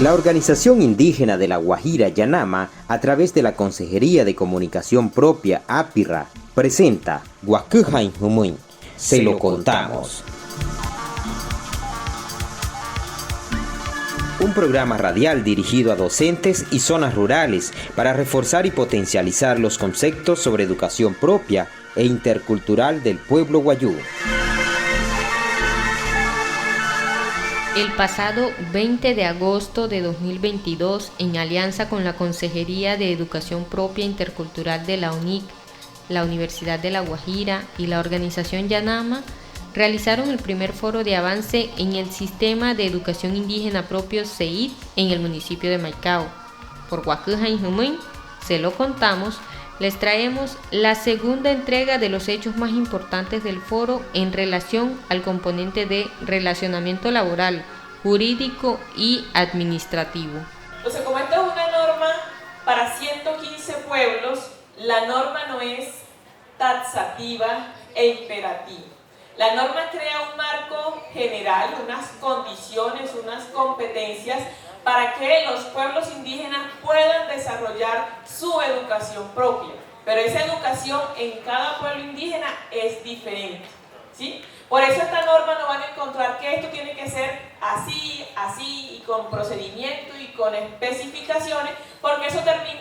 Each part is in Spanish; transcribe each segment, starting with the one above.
La Organización Indígena de la Guajira Yanama, a través de la Consejería de Comunicación Propia APIRRA, presenta Huacujain Humuin. Se lo contamos. Un programa radial dirigido a docentes y zonas rurales para reforzar y potencializar los conceptos sobre educación propia e intercultural del pueblo guayú. El pasado 20 de agosto de 2022, en alianza con la Consejería de Educación Propia Intercultural de la UNIC, la Universidad de La Guajira y la Organización Yanama, realizaron el primer foro de avance en el Sistema de Educación Indígena Propio SEID en el municipio de Maicao. Por Huacujain Humuin, se lo contamos, les traemos la segunda entrega de los hechos más importantes del foro en relación al componente de relacionamiento laboral, jurídico y administrativo. Entonces, como esta es una norma para 115 pueblos, la norma no es taxativa e imperativa. La norma crea un marco general, unas condiciones, unas competencias para que los pueblos indígenas puedan desarrollar su educación propia. Pero esa educación en cada pueblo indígena es diferente, ¿sí? Por eso esta norma no van a encontrar que esto tiene que ser así, así, y con procedimiento y con especificaciones, porque eso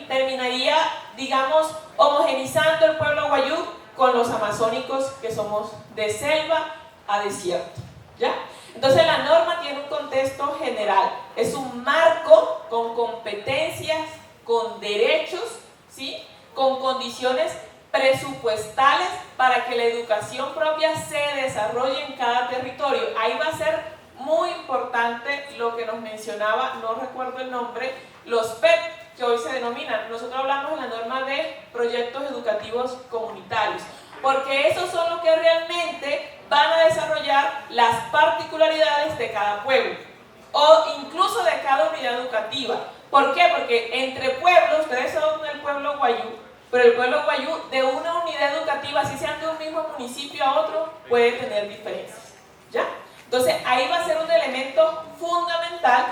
terminaría, digamos, homogenizando el pueblo guayú con los amazónicos que somos de selva a desierto, ¿ya? Entonces la norma tiene un contexto general, es un marco con competencias, con derechos, ¿sí? Con condiciones presupuestales para que la educación propia se desarrolle en cada territorio. Ahí va a ser muy importante lo que nos mencionaba, no recuerdo el nombre, los PEP, que hoy se denominan. Nosotros hablamos en la norma de proyectos educativos comunitarios, porque esos son los que realmente van a desarrollar las particularidades de cada pueblo o incluso de cada unidad educativa. ¿Por qué? Porque entre pueblos, ustedes son del pueblo guayú, pero el pueblo guayú de una unidad educativa, si sean de un mismo municipio a otro, puede tener diferencias, ¿ya? Entonces ahí va a ser un elemento fundamental.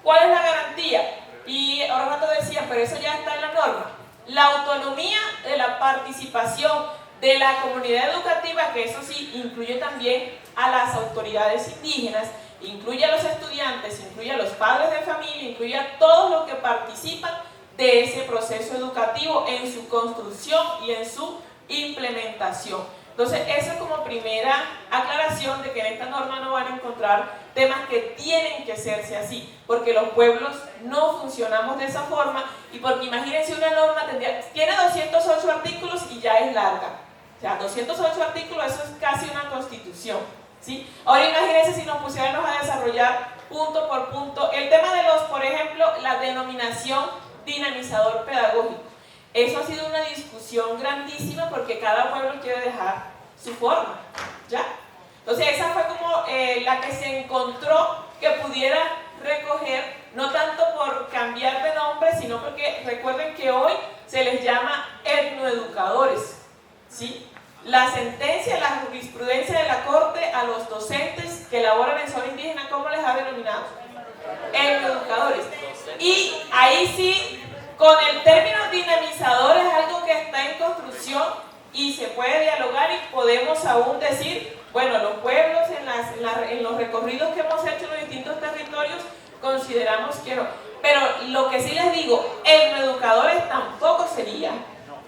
¿Cuál es la garantía? Y ahora rato decían, pero eso ya está en la norma. La autonomía de la participación de la comunidad educativa, que eso sí incluye también a las autoridades indígenas, incluye a los estudiantes, incluye a los padres de familia, incluye a todos los que participan de ese proceso educativo en su construcción y en su implementación. Entonces, eso es como primera aclaración de que en esta norma no van a encontrar temas que tienen que hacerse así, porque los pueblos no funcionamos de esa forma y porque imagínense una norma tiene 208 artículos y ya es larga. O sea, 208 artículos, eso es casi una constitución, ¿sí? Ahora imagínense si nos pusiéramos a desarrollar punto por punto el tema de los, por ejemplo, la denominación dinamizador pedagógico. Eso ha sido una discusión grandísima porque cada pueblo quiere dejar su forma, ¿ya? Entonces esa fue como la que se encontró que pudiera recoger, no tanto por cambiar de nombre, sino porque recuerden que hoy se les llama etnoeducadores, ¿sí? La sentencia, la jurisprudencia de la Corte a los docentes que laboran en zona indígena, ¿cómo les ha denominado? Etnoeducadores. Y ahí sí, con el término dinamizador es algo que está en construcción y se puede dialogar y podemos aún decir, bueno, los pueblos en los recorridos que hemos hecho en los distintos territorios consideramos que no. Pero lo que sí les digo, etnoeducadores tampoco sería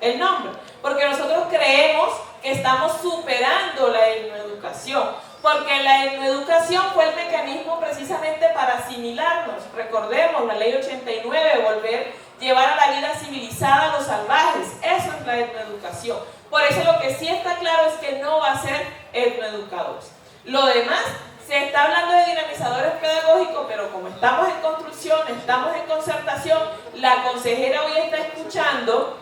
el nombre, porque nosotros creemos que estamos superando la etnoeducación, porque la etnoeducación fue el mecanismo precisamente para asimilarnos. Recordemos la ley 89, llevar a la vida civilizada a los salvajes, eso es la etnoeducación. Por eso lo que sí está claro es que no va a ser etnoeducadores. Lo demás, se está hablando de dinamizadores pedagógicos, pero como estamos en construcción, estamos en concertación, la consejera hoy está escuchando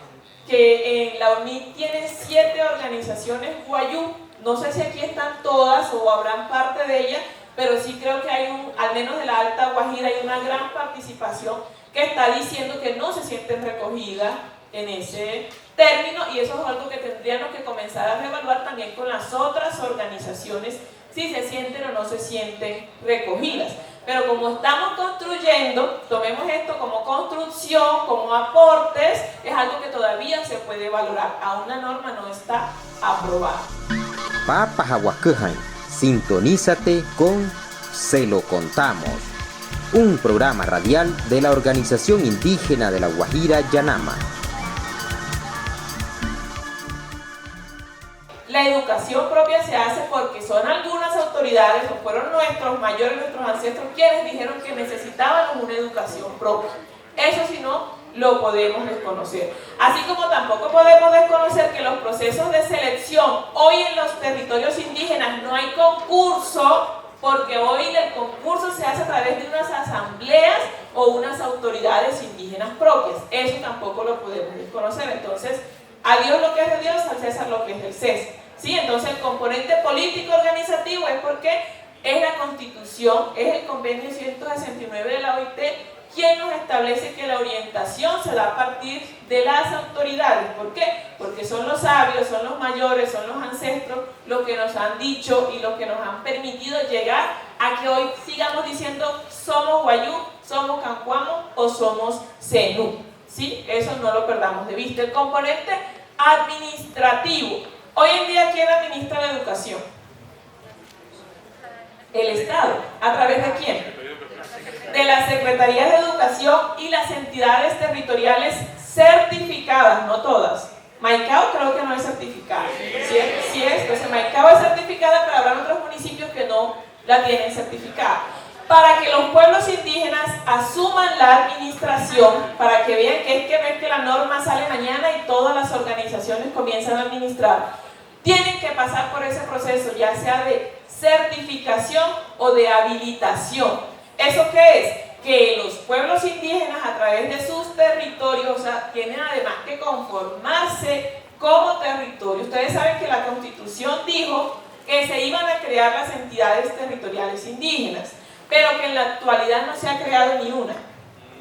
que en la UNIC tiene 7 organizaciones guayú. No sé si aquí están todas o habrán parte de ellas, pero sí creo que hay al menos de la Alta Guajira, hay una gran participación que está diciendo que no se sienten recogidas en ese término, y eso es algo que tendríamos que comenzar a reevaluar también con las otras organizaciones, si se sienten o no se sienten recogidas. Pero como estamos construyendo, tomemos esto como construcción, como aportes, es algo que todavía se puede valorar. Aún la norma no está aprobada. Papajahuasquejain, sintonízate con Se lo contamos, un programa radial de la Organización Indígena de la Guajira Yanama. La educación propia se hace porque son algunas autoridades, o fueron nuestros mayores, nuestros ancestros, quienes dijeron que necesitábamos una educación propia. Eso si no, lo podemos desconocer. Así como tampoco podemos desconocer que los procesos de selección, hoy en los territorios indígenas no hay concurso, porque hoy el concurso se hace a través de unas asambleas o unas autoridades indígenas propias. Eso tampoco lo podemos desconocer. Entonces, a Dios lo que es de Dios, al César lo que es del César. ¿Sí? Entonces el componente político organizativo es porque es la Constitución, es el convenio 169 de la OIT quien nos establece que la orientación se da a partir de las autoridades. ¿Por qué? Porque son los sabios, son los mayores, son los ancestros los que nos han dicho y los que nos han permitido llegar a que hoy sigamos diciendo somos Wayú, somos Cancuamo o somos Zenú. ¿Sí? Eso no lo perdamos de vista. El componente administrativo. Hoy en día, ¿quién administra la educación? El Estado. ¿A través de quién? De las secretarías de educación y las entidades territoriales certificadas, no todas. Maicao creo que no es certificada. Sí es, entonces Maicao es certificada, pero habrá otros municipios que no la tienen certificada. Para que los pueblos indígenas asuman la administración, para que vean que es que ven que la norma sale mañana y todas las organizaciones comienzan a administrar, tienen que pasar por ese proceso, ya sea de certificación o de habilitación. ¿Eso qué es? Que los pueblos indígenas a través de sus territorios, o sea, tienen además que conformarse como territorio. Ustedes saben que la Constitución dijo que se iban a crear las entidades territoriales indígenas, pero que en la actualidad no se ha creado ni una,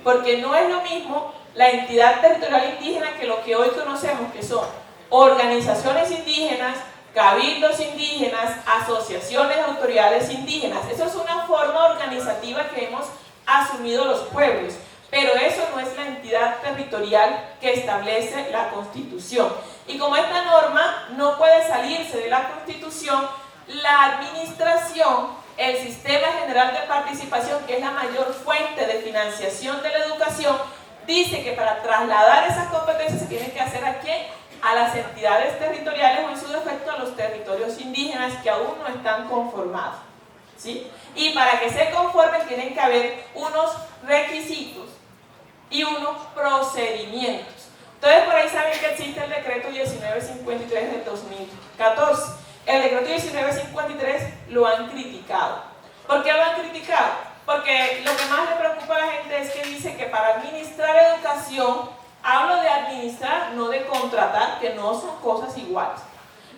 porque no es lo mismo la entidad territorial indígena que lo que hoy conocemos, que son organizaciones indígenas, cabildos indígenas, asociaciones de autoridades indígenas. Eso es una forma organizativa que hemos asumido los pueblos, pero eso no es la entidad territorial que establece la Constitución. Y como esta norma no puede salirse de la Constitución, la administración, el Sistema General de Participación, que es la mayor fuente de financiación de la educación, dice que para trasladar esas competencias se tiene que hacer ¿a quién? A las entidades territoriales o en su defecto a los territorios indígenas que aún no están conformados. ¿Sí? Y para que se conformen tienen que haber unos requisitos y unos procedimientos. Entonces por ahí saben que existe el decreto 1953 del 2014. El decreto 1953 lo han criticado. ¿Por qué lo han criticado? Porque lo que más le preocupa a la gente es que dice que para administrar educación, hablo de administrar, no de contratar, que no son cosas iguales.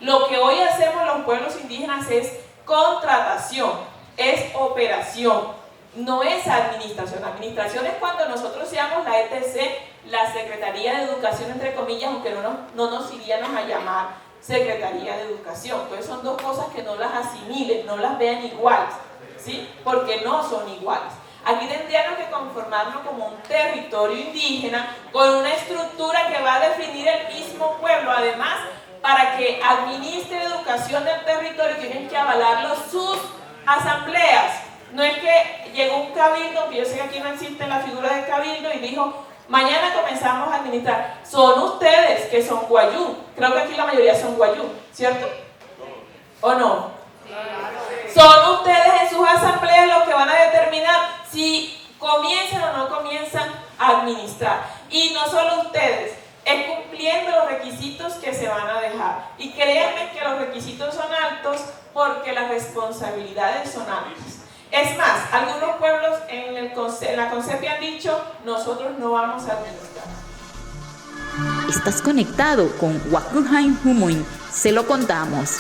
Lo que hoy hacemos los pueblos indígenas es contratación, es operación, no es administración. Administración es cuando nosotros seamos la ETC, la Secretaría de Educación, entre comillas, aunque no nos iríamos a llamar Secretaría de Educación. Entonces son dos cosas que no las asimilen, no las vean iguales, ¿sí? Porque no son iguales. Aquí tendríamos que conformarnos como un territorio indígena con una estructura que va a definir el mismo pueblo. Además, para que administre educación del territorio tienen que avalarlo sus asambleas. No es que llegó un cabildo, que yo sé que aquí no existe la figura de cabildo, y dijo, mañana comenzamos a administrar. Son ustedes que son guayú. Creo que aquí la mayoría son guayú, ¿cierto? ¿O no? Son ustedes en sus asambleas los que van a determinar si comienzan o no comienzan a administrar. Y no solo ustedes, es cumpliendo los requisitos que se van a dejar. Y créanme que los requisitos son altos porque las responsabilidades son altas. Es más, algunos pueblos en la CONCEPI han dicho, nosotros no vamos a administrar. Estás conectado con Wakuhain Humuin, se lo contamos.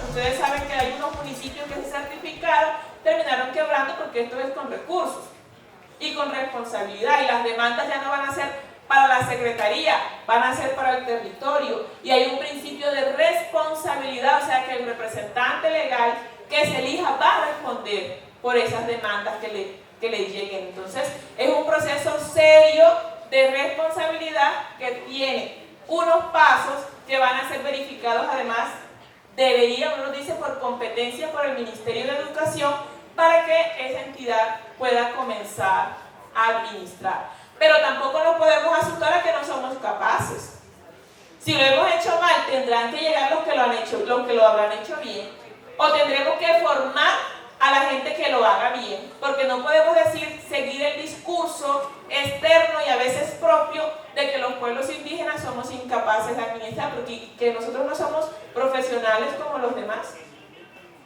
Ustedes saben que hay unos municipios que se certificaron, terminaron quebrando porque esto es con recursos y con responsabilidad, y las demandas ya no van a ser para la secretaría, van a ser para el territorio, y hay un principio de responsabilidad, o sea que el representante legal que se elija va a responder por esas demandas que le lleguen. Entonces, es un proceso serio de responsabilidad que tiene unos pasos que van a ser verificados, además, uno dice por competencia por el Ministerio de Educación, para que esa entidad pueda comenzar a administrar. Pero tampoco nos podemos asustar a que no somos capaces. Si lo hemos hecho mal, tendrán que llegar los que lo habrán hecho bien, o tendremos que formar a la gente que lo haga bien, porque no podemos seguir el discurso externo y a veces propio de que los pueblos indígenas somos incapaces de administrar, porque que nosotros no somos profesionales como los demás,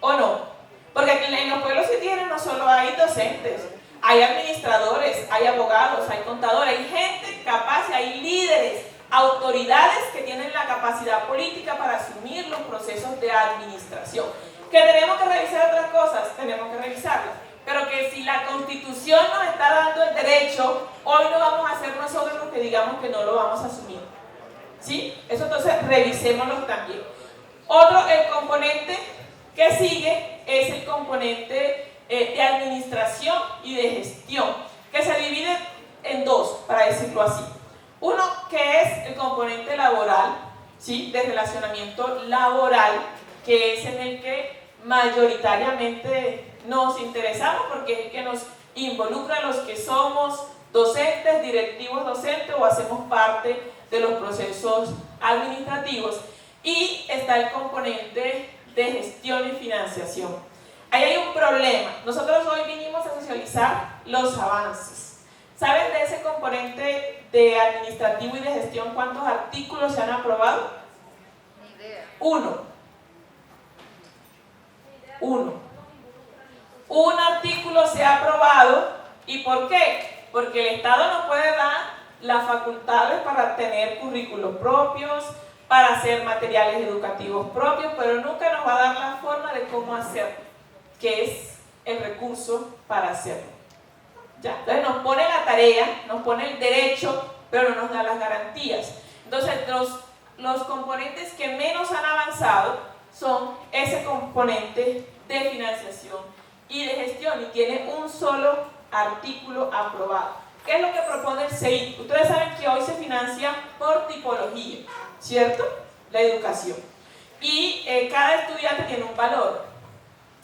¿o no? Porque aquí en los pueblos indígenas no solo hay docentes, hay administradores, hay abogados, hay contadores, hay gente capaz, hay líderes, autoridades que tienen la capacidad política para asumir los procesos de administración. Que tenemos que revisar otras cosas, tenemos que revisarlas, pero que si la Constitución nos está dando el derecho, hoy no vamos a ser nosotros los que digamos que no lo vamos a asumir. ¿Sí? Eso entonces revisémoslo también. El componente que sigue es el componente de administración y de gestión, que se divide en dos, para decirlo así. Uno que es el componente laboral, ¿sí? De relacionamiento laboral, que es en el que mayoritariamente nos interesamos, porque es el que nos involucra a los que somos docentes, directivos docentes o hacemos parte de los procesos administrativos. Y está el componente de gestión y financiación. Ahí hay un problema. Nosotros hoy vinimos a socializar los avances. ¿Saben de ese componente de administrativo y de gestión cuántos artículos se han aprobado? Ni idea. Uno. Un artículo se ha aprobado. ¿Y por qué? Porque el Estado nos puede dar las facultades para tener currículos propios, para hacer materiales educativos propios, pero nunca nos va a dar la forma de cómo hacerlo, que es el recurso para hacerlo. ¿Ya? Entonces nos pone la tarea, nos pone el derecho, pero no nos da las garantías. Entonces los componentes que menos han avanzado son ese componente de financiación y de gestión, y tiene un solo artículo aprobado. ¿Qué es lo que propone el CEIT? Ustedes saben que hoy se financia por tipología, ¿cierto? La educación. Y cada estudiante tiene un valor.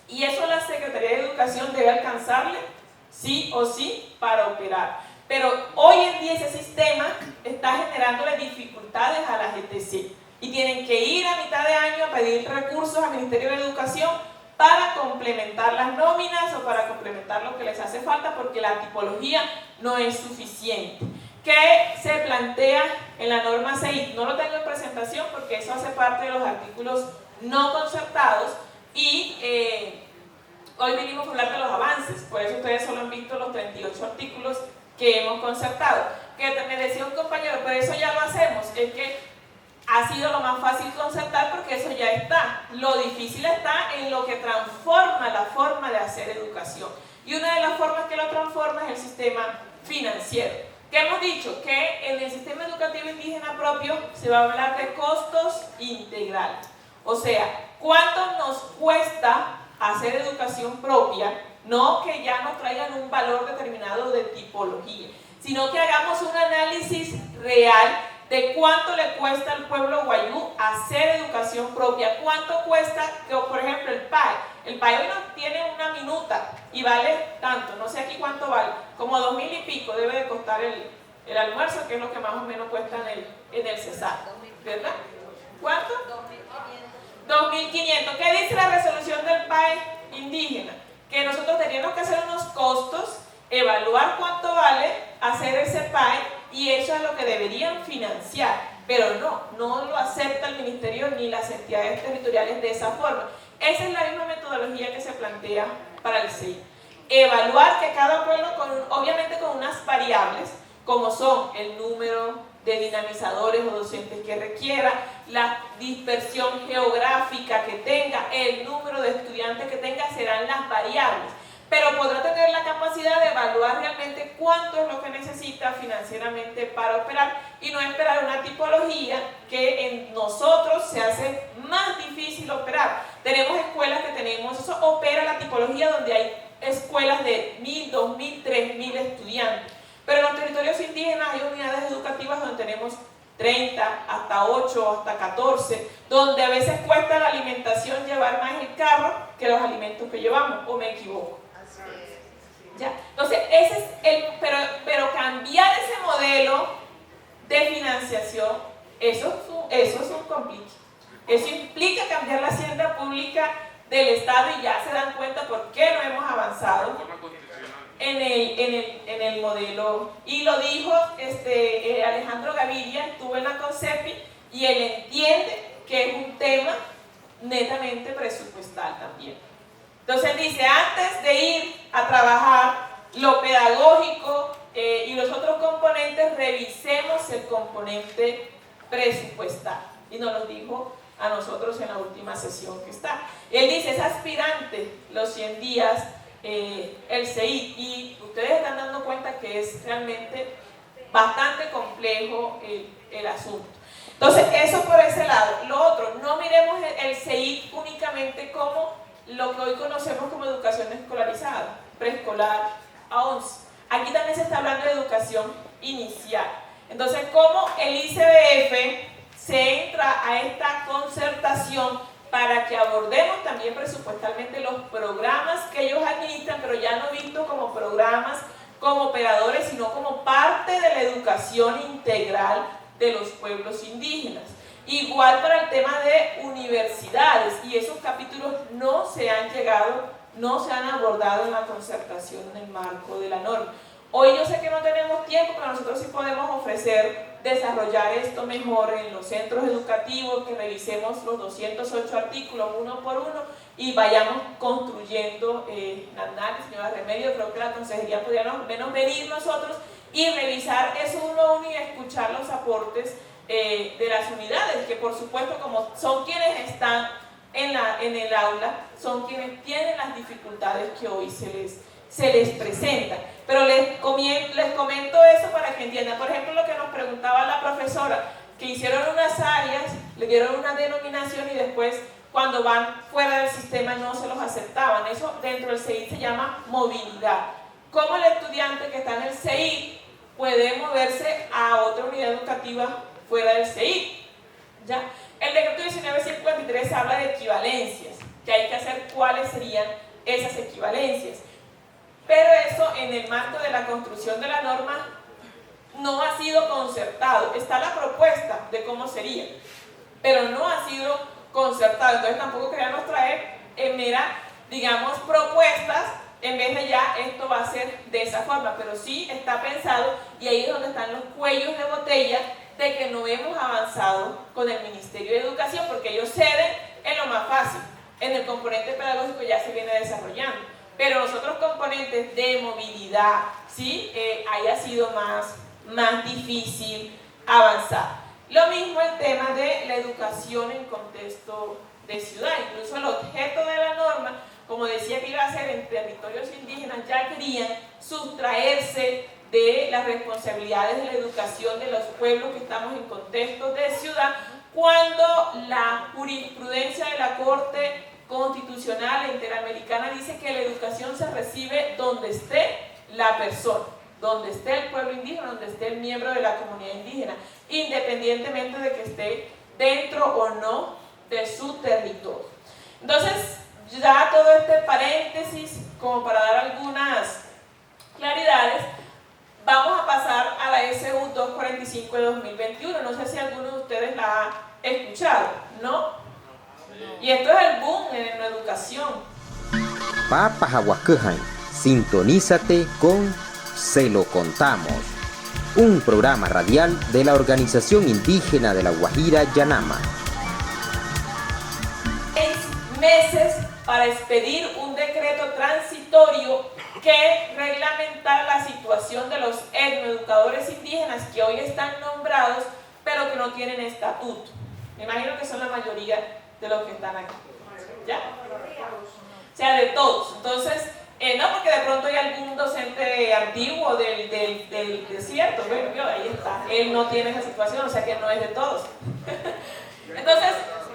Y eso la Secretaría de Educación debe alcanzarle, sí o sí, para operar. Pero hoy en día ese sistema está generándole dificultades a la GTC. Y tienen que ir a mitad de año a pedir recursos al Ministerio de Educación para complementar las nóminas o para complementar lo que les hace falta, porque la tipología no es suficiente. ¿Qué se plantea en la norma 6? No lo tengo en presentación porque eso hace parte de los artículos no concertados y hoy venimos a hablar de los avances, por eso ustedes solo han visto los 38 artículos que hemos concertado. Que me decía un compañero, pero eso ya lo hacemos, es que ha sido lo más fácil concertar porque eso ya está. Lo difícil está en lo que transforma la forma de hacer educación. Y una de las formas que lo transforma es el sistema financiero. ¿Qué hemos dicho? Que en el sistema educativo indígena propio se va a hablar de costos integrales. O sea, ¿cuánto nos cuesta hacer educación propia? No que ya nos traigan un valor determinado de tipología, sino que hagamos un análisis real de cuánto le cuesta al pueblo guayú hacer educación propia, cuánto cuesta, que, por ejemplo, el PAE. El PAE hoy no tiene una minuta y vale tanto, no sé aquí cuánto vale, como 2.000 y pico debe de costar el almuerzo, que es lo que más o menos cuesta en el CESAR, ¿verdad? ¿Cuánto? 2.500. ¿Qué dice la resolución del PAE indígena? Que nosotros teníamos que hacer unos costos, evaluar cuánto vale hacer ese PAE, y eso es lo que deberían financiar, pero no lo acepta el ministerio ni las entidades territoriales de esa forma. Esa es la misma metodología que se plantea para el CEIT. Evaluar que cada pueblo, obviamente con unas variables, como son el número de dinamizadores o docentes que requiera, la dispersión geográfica que tenga, el número de estudiantes que tenga, serán las variables. Pero podrá tener la capacidad de evaluar realmente cuánto es lo que necesita financieramente para operar y no esperar una tipología que en nosotros se hace más difícil operar. Tenemos escuelas que tenemos, eso opera la tipología donde hay escuelas de 1.000, 2.000, 3.000 estudiantes. Pero en los territorios indígenas hay unidades educativas donde tenemos 30, hasta 8, hasta 14, donde a veces cuesta la alimentación llevar más el carro que los alimentos que llevamos, ¿o me equivoco? ¿Ya? Entonces, ese es pero cambiar ese modelo de financiación, eso es un complique. Eso implica cambiar la hacienda pública del Estado y ya se dan cuenta por qué no hemos avanzado en el modelo. Y lo dijo Alejandro Gaviria, estuvo en la CONCEPI y él entiende que es un tema netamente presupuestal también. Entonces dice, antes de ir a trabajar lo pedagógico y los otros componentes, revisemos el componente presupuestal. Y nos lo dijo a nosotros en la última sesión que está. Él dice, es aspirante los 100 días el CEID, y ustedes están dando cuenta que es realmente bastante complejo el asunto. Entonces, eso por ese lado. Lo otro, no miremos el CEID únicamente como lo que hoy conocemos como educación escolarizada, preescolar a 11. Aquí también se está hablando de educación inicial. Entonces, ¿cómo el ICBF se entra a esta concertación para que abordemos también presupuestalmente los programas que ellos administran, pero ya no visto como programas, como operadores, sino como parte de la educación integral de los pueblos indígenas? Igual para el tema de universidades, y esos capítulos no se han abordado en la concertación en el marco de la norma. Hoy yo sé que no tenemos tiempo, pero nosotros sí podemos ofrecer desarrollar esto mejor en los centros educativos, que revisemos los 208 artículos uno por uno y vayamos construyendo, Nandal, señora Remedio, creo que la consejería podría al menos venir nosotros y revisar eso uno a uno y escuchar los aportes de las unidades, que por supuesto como son quienes están en el aula, son quienes tienen las dificultades que hoy se les presentan. Pero les comento eso para que entiendan. Por ejemplo, lo que nos preguntaba la profesora, que hicieron unas áreas, le dieron una denominación y después cuando van fuera del sistema no se los aceptaban. Eso dentro del CEID se llama movilidad. ¿Cómo el estudiante que está en el CEID puede moverse a otra unidad educativa fuera del CEID? ¿Ya? El decreto 1953 habla de equivalencias, que hay que hacer cuáles serían esas equivalencias. Pero eso en el marco de la construcción de la norma no ha sido concertado. Está la propuesta de cómo sería, pero no ha sido concertado. Entonces tampoco queríamos traer digamos, propuestas en vez de ya esto va a ser de esa forma, pero sí está pensado, y ahí es donde están los cuellos de botella de que no hemos avanzado con el Ministerio de Educación, porque ellos ceden en lo más fácil, en el componente pedagógico ya se viene desarrollando, pero los otros componentes de movilidad, ¿sí? Ahí ha sido más difícil avanzar. Lo mismo el tema de la educación en contexto de ciudad, incluso el objeto de la norma, como decía que iba a ser en territorios indígenas, ya querían sustraerse de las responsabilidades de la educación de los pueblos que estamos en contextos de ciudad, cuando la jurisprudencia de la Corte Constitucional e Interamericana dice que la educación se recibe donde esté la persona, donde esté el pueblo indígena, donde esté el miembro de la comunidad indígena, independientemente de que esté dentro o no de su territorio. Entonces, ya todo este paréntesis, como para dar algunas claridades, vamos a pasar a la SU 245 de 2021. No sé si alguno de ustedes la ha escuchado, ¿no? Y esto es el boom en la educación. Papajahuacujan, sintonízate con Se lo contamos, un programa radial de la Organización Indígena de la Guajira Yanama. 6 meses para expedir un decreto transitorio que reglamentara la situación de los etnoeducadores indígenas que hoy están nombrados, pero que no tienen estatuto. Me imagino que son la mayoría de los que están aquí. ¿Ya? O sea, de todos. Entonces, no porque de pronto hay algún docente antiguo del desierto. Bueno, ahí está. Él no tiene esa situación, o sea que no es de todos. Entonces,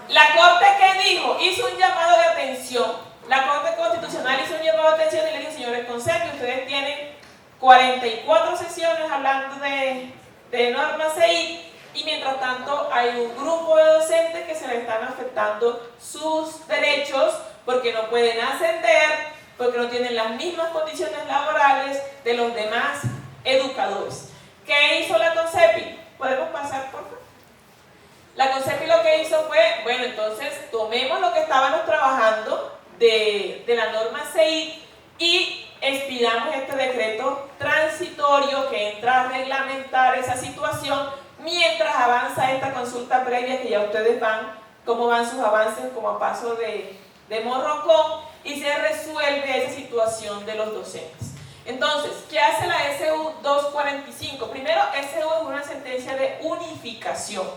la Corte, ¿qué dijo? Hizo un llamado de atención. La Corte Constitucional hizo un llamado de atención y le dijo, señores CONCEPI, ustedes tienen 44 sesiones hablando de normas CEIT, y mientras tanto hay un grupo de docentes que se le están afectando sus derechos porque no pueden ascender, porque no tienen las mismas condiciones laborales de los demás educadores. ¿Qué hizo la CONCEPI? ¿Podemos pasar, por favor? La CONCEPI lo que hizo fue, bueno, entonces tomemos lo que estábamos trabajando de la norma CEIT y expidamos este decreto transitorio que entra a reglamentar esa situación mientras avanza esta consulta previa, que ya ustedes van, cómo van sus avances como a paso de morrocón, y se resuelve esa situación de los docentes. Entonces, ¿qué hace la SU 245? Primero, SU es una sentencia de unificación,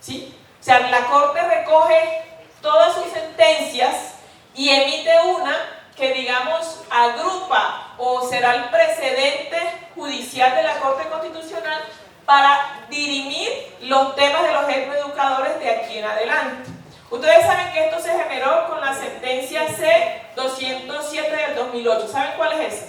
¿sí? O sea, la Corte recoge todas sus sentencias y emite una que, digamos, agrupa o será el precedente judicial de la Corte Constitucional para dirimir los temas de los educadores de aquí en adelante. Ustedes saben que esto se generó con la sentencia C-207 del 2008. ¿Saben cuál es esa?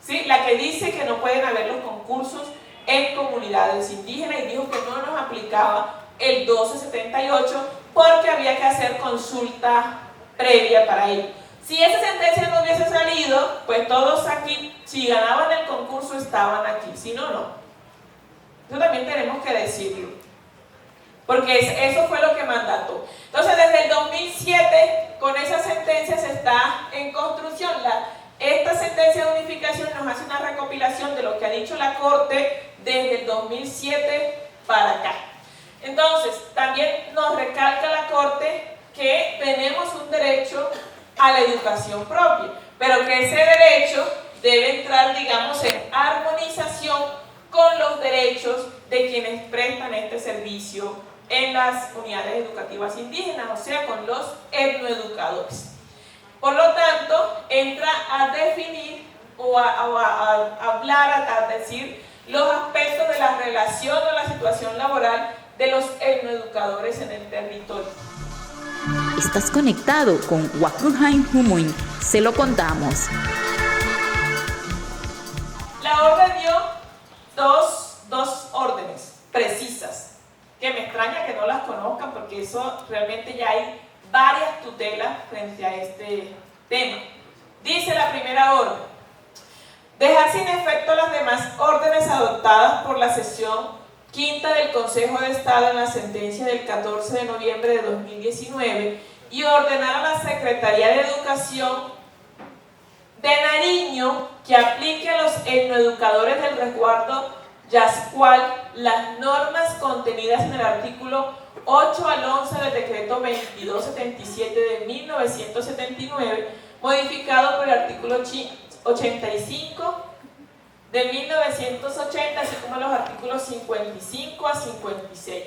¿Sí? La que dice que no pueden haber los concursos en comunidades indígenas, y dijo que no nos aplicaba el 1278 porque había que hacer consulta previa para ello. Si esa sentencia no hubiese salido, pues todos aquí, si ganaban el concurso, estaban aquí. Si no, no. Eso también tenemos que decirlo, porque eso fue lo que mandató. Entonces, desde el 2007, con esa sentencia se está en construcción. Esta sentencia de unificación nos hace una recopilación de lo que ha dicho la Corte desde el 2007 para acá. Entonces, también nos recalca la Corte que tenemos un derecho a la educación propia, pero que ese derecho debe entrar, digamos, en armonización con los derechos de quienes prestan este servicio en las unidades educativas indígenas, o sea, con los etnoeducadores. Por lo tanto, entra a definir o a hablar, a decir los aspectos de la relación o la situación laboral de los etnoeducadores en el territorio. Estás conectado con Wacujay Humuy, se lo contamos. La orden dio dos órdenes precisas, que me extraña que no las conozcan, porque eso realmente ya hay varias tutelas frente a este tema. Dice la primera orden: dejar sin efecto las demás órdenes adoptadas por la sesión quinta del Consejo de Estado en la sentencia del 14 de noviembre de 2019 y ordenar a la Secretaría de Educación de Nariño que aplique a los etnoeducadores del resguardo Yascual las normas contenidas en el artículo 8 al 11 del decreto 2277 de 1979, modificado por el artículo 85 de 1980, así como los artículos 55 a 56.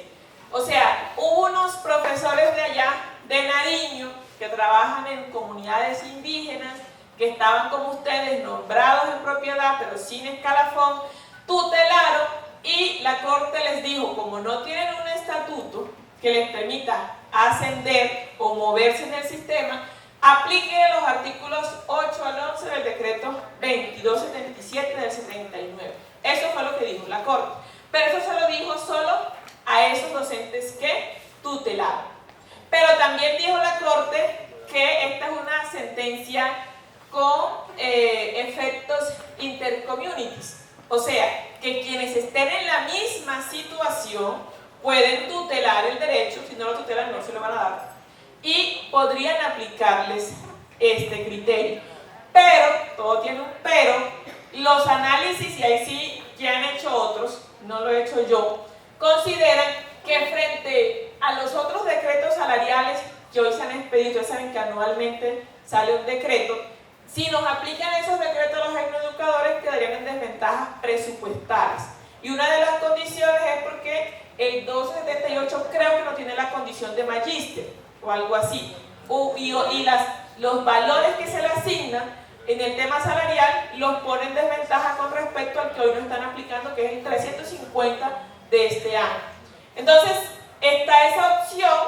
O sea, unos profesores de allá, de Nariño, que trabajan en comunidades indígenas, que estaban como ustedes nombrados en propiedad pero sin escalafón, tutelaron, y la Corte les dijo, como no tienen un estatuto que les permita ascender o moverse en el sistema, apliquen los artículos 8 al 11 del decreto 2277 del 79. Eso fue lo que dijo la Corte, pero eso se lo dijo solo a esos docentes que tutelaron. Pero también dijo la Corte que esta es una sentencia con efectos intercommunities, o sea, que quienes estén en la misma situación pueden tutelar el derecho, si no lo tutelan no se lo van a dar, y podrían aplicarles este criterio. Pero, todo tiene un pero, los análisis, y ahí sí que han hecho otros, no lo he hecho yo, consideran que frente a los otros decretos salariales que hoy se han expedido, ustedes saben que anualmente sale un decreto, si nos aplican esos decretos a los etnoeducadores quedarían en desventajas presupuestales. Y una de las condiciones es porque el 1278 creo que no tiene la condición de magíster o algo así. Y los valores que se le asignan en el tema salarial los pone en desventaja con respecto al que hoy no están aplicando, que es el 350 de este año. Entonces, está esa opción,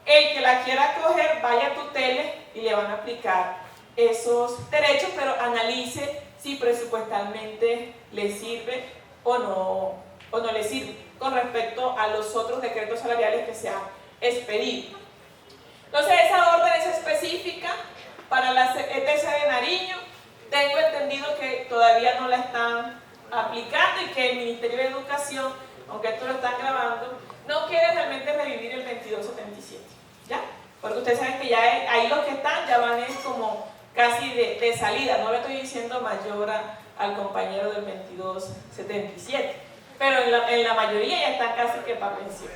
el que la quiera coger, vaya a tutele y le van a aplicar esos derechos, pero analice si presupuestalmente le sirve o no le sirve con respecto a los otros decretos salariales que se han expedido. Entonces, esa orden es específica para la ETC de Nariño. Tengo entendido que todavía no la están aplicando y que el Ministerio de Educación, aunque esto lo están grabando, no quiere realmente revivir el 2277, ¿ya? Porque ustedes saben que ya ahí los que están ya van es como casi de salida, no le estoy diciendo mayor al compañero del 2277, pero en la mayoría ya están casi que para pensión.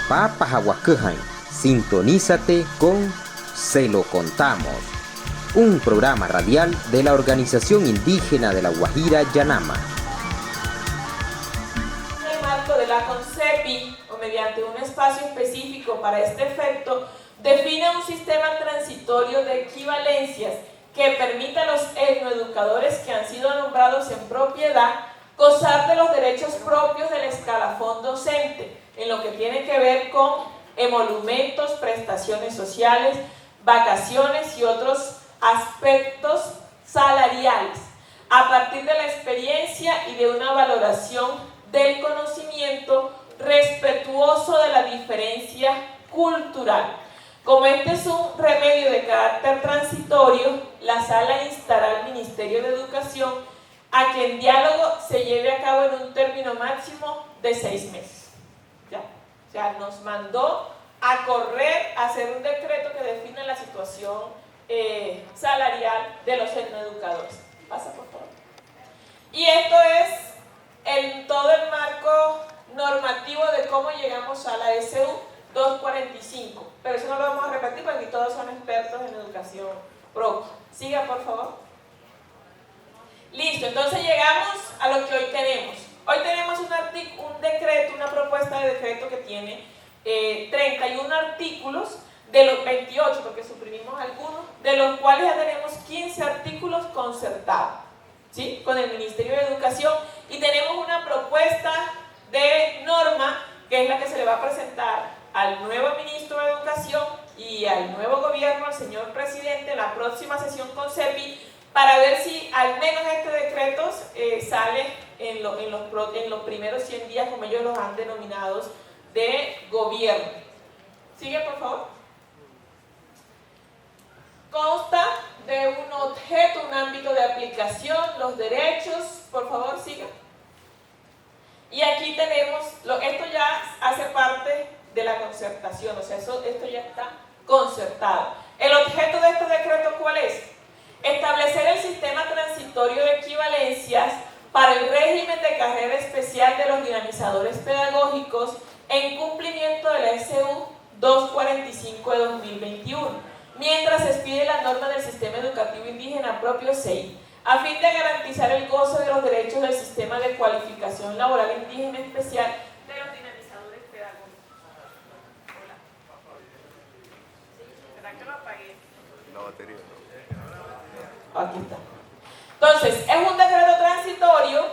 Papajahuacujain, sintonízate con Se lo contamos, un programa radial de la Organización Indígena de la Guajira Yanama. En el marco de la CONCEPI, o mediante un espacio específico para este efecto, define un sistema transitorio de equivalencias que permita a los etnoeducadores que han sido nombrados en propiedad gozar de los derechos propios del escalafón docente, en lo que tiene que ver con emolumentos, prestaciones sociales, vacaciones y otros aspectos salariales, a partir de la experiencia y de una valoración del conocimiento respetuoso de la diferencia cultural. Como este es un remedio de carácter transitorio, la sala instará al Ministerio de Educación a que en diálogo se lleve a cabo en un término máximo de 6 meses. ¿Ya? O sea, nos mandó a correr a hacer un decreto que define la situación salarial de los etnoeducadores. Pasa, por favor. Y esto es todo el marco normativo de cómo llegamos a la SU 245, pero eso no lo vamos a repetir porque todos son expertos en educación propia. Siga, por favor. Listo, entonces llegamos a lo que hoy tenemos. Hoy tenemos un decreto, una propuesta de decreto que tiene 31 artículos de los 28, porque suprimimos algunos, de los cuales ya tenemos 15 artículos concertados, ¿sí? Con el Ministerio de Educación, y tenemos una propuesta de norma que es la que se le va a presentar al nuevo ministro de Educación y al nuevo gobierno, al señor presidente, en la próxima sesión con CEPI, para ver si al menos este decreto sale en los primeros 100 días, como ellos los han denominado, de gobierno. Sigue, por favor. Consta de un objeto, un ámbito de aplicación, los derechos, por favor, siga. Y aquí tenemos, esto ya hace parte de la concertación, o sea, esto ya está concertado. El objeto de este decreto, ¿cuál es? Establecer el sistema transitorio de equivalencias para el régimen de carrera especial de los dinamizadores pedagógicos en cumplimiento de la SU 245 de 2021, mientras se expide la norma del Sistema Educativo Indígena Propio 6, a fin de garantizar el goce de los derechos del sistema de cualificación laboral indígena especial de los dinamizadores pedagógicos. Hola. ¿Será que lo apagué? La batería. Aquí está. Entonces, es un decreto transitorio,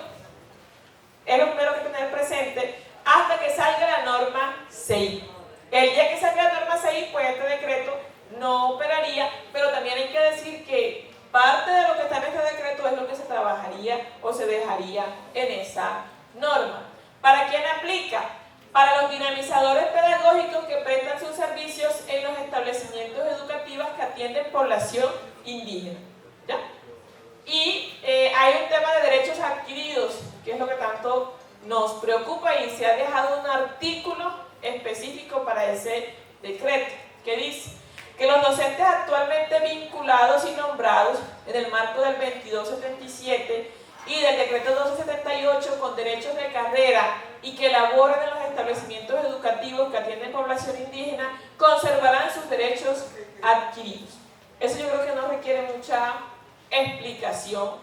es lo primero que tener presente, hasta que salga la norma 6. El día que salga la norma 6, pues este decreto no operaría, pero también hay que decir que parte de lo que está en este decreto es lo que se trabajaría o se dejaría en esa norma. ¿Para quién aplica? Para los dinamizadores pedagógicos que prestan sus servicios en los establecimientos educativos que atienden población indígena. ¿Ya? Y hay un tema de derechos adquiridos, que es lo que tanto nos preocupa, y se ha dejado un artículo específico para ese decreto, que dice que los docentes actualmente vinculados y nombrados en el marco del 2277 y del decreto 1278 con derechos de carrera y que laboran en los establecimientos educativos que atienden población indígena conservarán sus derechos adquiridos. Eso yo creo que no requiere mucha explicación,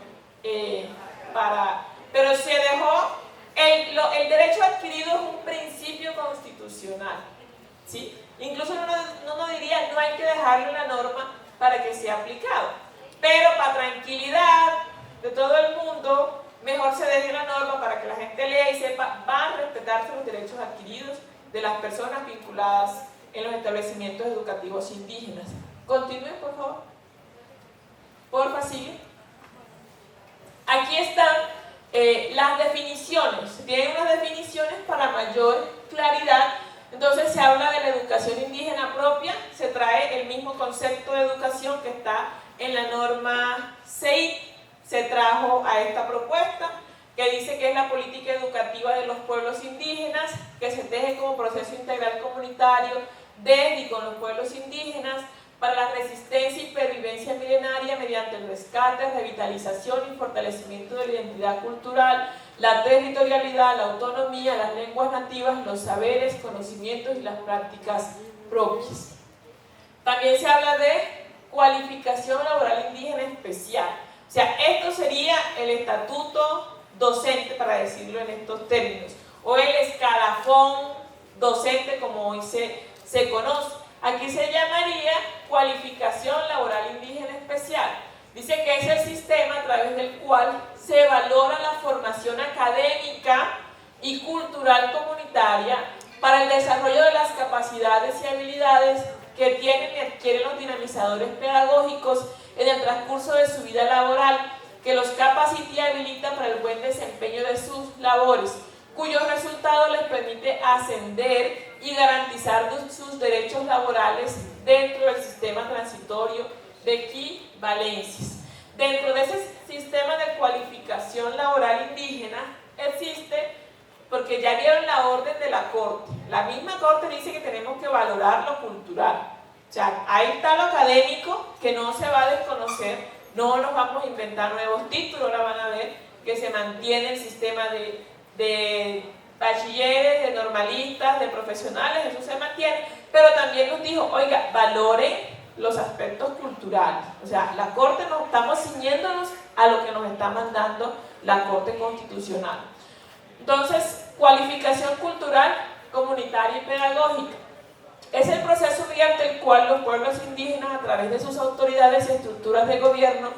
pero se dejó, el derecho adquirido es un principio constitucional, ¿sí? Incluso uno diría, no hay que dejarlo en la norma para que sea aplicado, pero para tranquilidad de todo el mundo, mejor se deje la norma para que la gente lea y sepa, van a respetarse los derechos adquiridos de las personas vinculadas en los establecimientos educativos indígenas. Continúen, por favor. Porfa, sigue. Aquí están las definiciones. Tienen unas definiciones para mayor claridad. Entonces se habla de la educación indígena propia, se trae el mismo concepto de educación que está en la norma CEIT, se trajo a esta propuesta, que dice que es la política educativa de los pueblos indígenas, que se teje como proceso integral comunitario de y con los pueblos indígenas, para la resistencia y pervivencia milenaria mediante el rescate, revitalización y fortalecimiento de la identidad cultural, la territorialidad, la autonomía, las lenguas nativas, los saberes, conocimientos y las prácticas propias. También se habla de cualificación laboral indígena especial. O sea, esto sería el estatuto docente, para decirlo en estos términos, o el escalafón docente como hoy se conoce. Aquí se llamaría cualificación laboral indígena especial. Dice que es el sistema a través del cual se valora la formación académica y cultural comunitaria para el desarrollo de las capacidades y habilidades que tienen y adquieren los dinamizadores pedagógicos en el transcurso de su vida laboral, que los capacita y habilita para el buen desempeño de sus labores, cuyos resultados les permite ascender y garantizar sus derechos laborales dentro del sistema transitorio de equivalencias. Dentro de ese sistema de cualificación laboral indígena existe, porque ya vieron la orden de la Corte. La misma Corte dice que tenemos que valorar lo cultural. O sea, ahí está lo académico que no se va a desconocer, no nos vamos a inventar nuevos títulos, ahora van a ver que se mantiene el sistema de bachilleres, de normalistas, de profesionales, eso se mantiene, pero también nos dijo, oiga, valoren los aspectos culturales. O sea, la Corte, nos estamos ciñéndonos a lo que nos está mandando la Corte Constitucional. Entonces, cualificación cultural, comunitaria y pedagógica. Es el proceso mediante el cual los pueblos indígenas, a través de sus autoridades y estructuras de gobierno,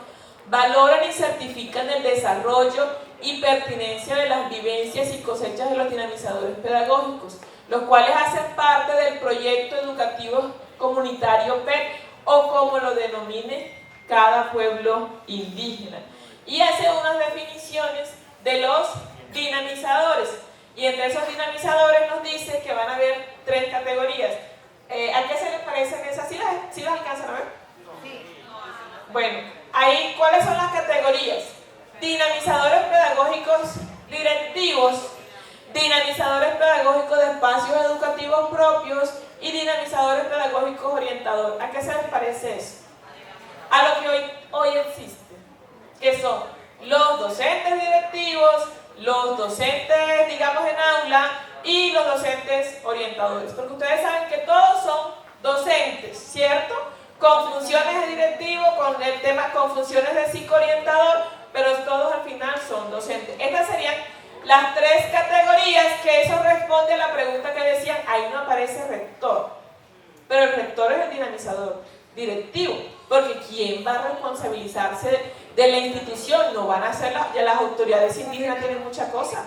valoran y certifican el desarrollo y pertinencia de las vivencias y cosechas de los dinamizadores pedagógicos, los cuales hacen parte del proyecto educativo comunitario PEC, o como lo denomine cada pueblo indígena. Y hace unas definiciones de los dinamizadores, y entre esos dinamizadores nos dice que van a haber 3 categorías. ¿A qué se les parecen esas? ¿Sí las alcanzan a ver? Sí. Bueno, ahí, ¿cuáles son las categorías? Dinamizadores pedagógicos directivos, dinamizadores pedagógicos de espacios educativos propios y dinamizadores pedagógicos orientadores. ¿A qué se les parece eso? A lo que hoy existe, que son los docentes directivos, los docentes, digamos, en aula, y los docentes orientadores, porque ustedes saben que todos son docentes, ¿cierto? Con funciones de directivo, con funciones de psicoorientador, pero todos al final son docentes. Estas serían las 3 categorías, que eso responde a la pregunta que decían, ahí no aparece rector, pero el rector es el dinamizador directivo, porque ¿quién va a responsabilizarse de la institución? No van a ser ya las autoridades indígenas, tienen mucha cosa.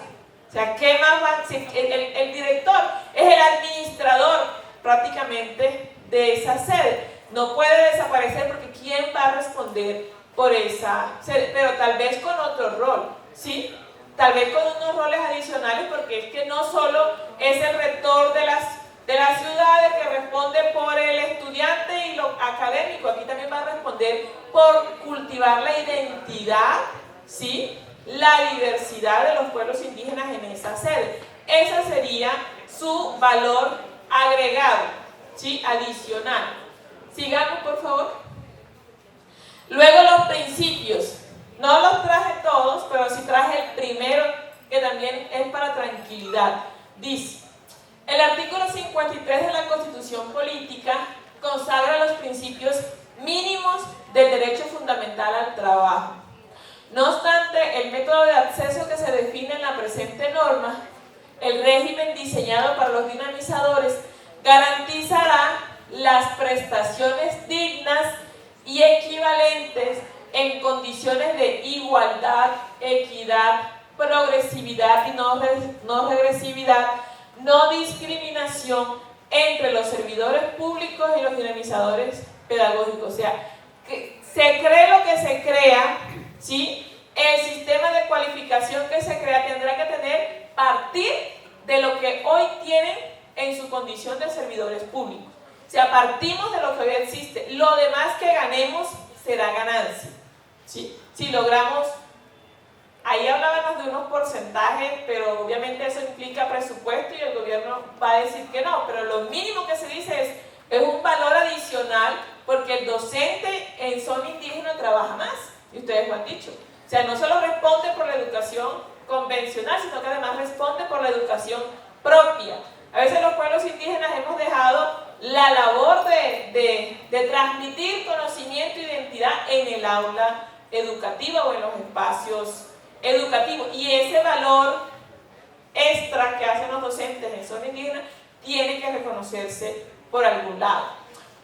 O sea, ¿qué más va? El director es el administrador prácticamente de esa sede. No puede desaparecer porque ¿quién va a responder por esa sede? Pero tal vez con otro rol, ¿sí? Tal vez con unos roles adicionales, porque es que no solo es el rector de las ciudades que responde por el estudiante y lo académico, aquí también va a responder por cultivar la identidad, ¿sí?, la diversidad de los pueblos indígenas en esa sede. Ese sería su valor agregado, ¿sí?, adicional. Sigamos, por favor. Luego los principios. No los traje todos, pero sí traje el primero, que también es para tranquilidad. Dice, el artículo 53 de la Constitución Política consagra los principios mínimos del derecho fundamental al trabajo. No obstante, el método de acceso que se define en la presente norma, el régimen diseñado para los dinamizadores, garantizará las prestaciones dignas y equivalentes en condiciones de igualdad, equidad, progresividad y no regresividad, no discriminación entre los servidores públicos y los dinamizadores pedagógicos. O sea, que se cree lo que se crea, ¿sí? El sistema de cualificación que se crea tendrá que partir de lo que hoy tienen en su condición de servidores públicos. O sea, partimos de lo que hoy existe. Lo demás que ganemos será ganancia, ¿sí? Si logramos, ahí hablábamos de unos porcentajes, pero obviamente eso implica presupuesto y el gobierno va a decir que no, pero lo mínimo que se dice es un valor adicional porque el docente en zona indígena trabaja más, y ustedes lo han dicho. O sea, no solo responde por la educación convencional, sino que además responde por la educación propia. A veces los pueblos indígenas hemos dejado la labor de transmitir conocimiento e identidad en el aula educativa o en los espacios educativos. Y ese valor extra que hacen los docentes en zona indígena tiene que reconocerse por algún lado.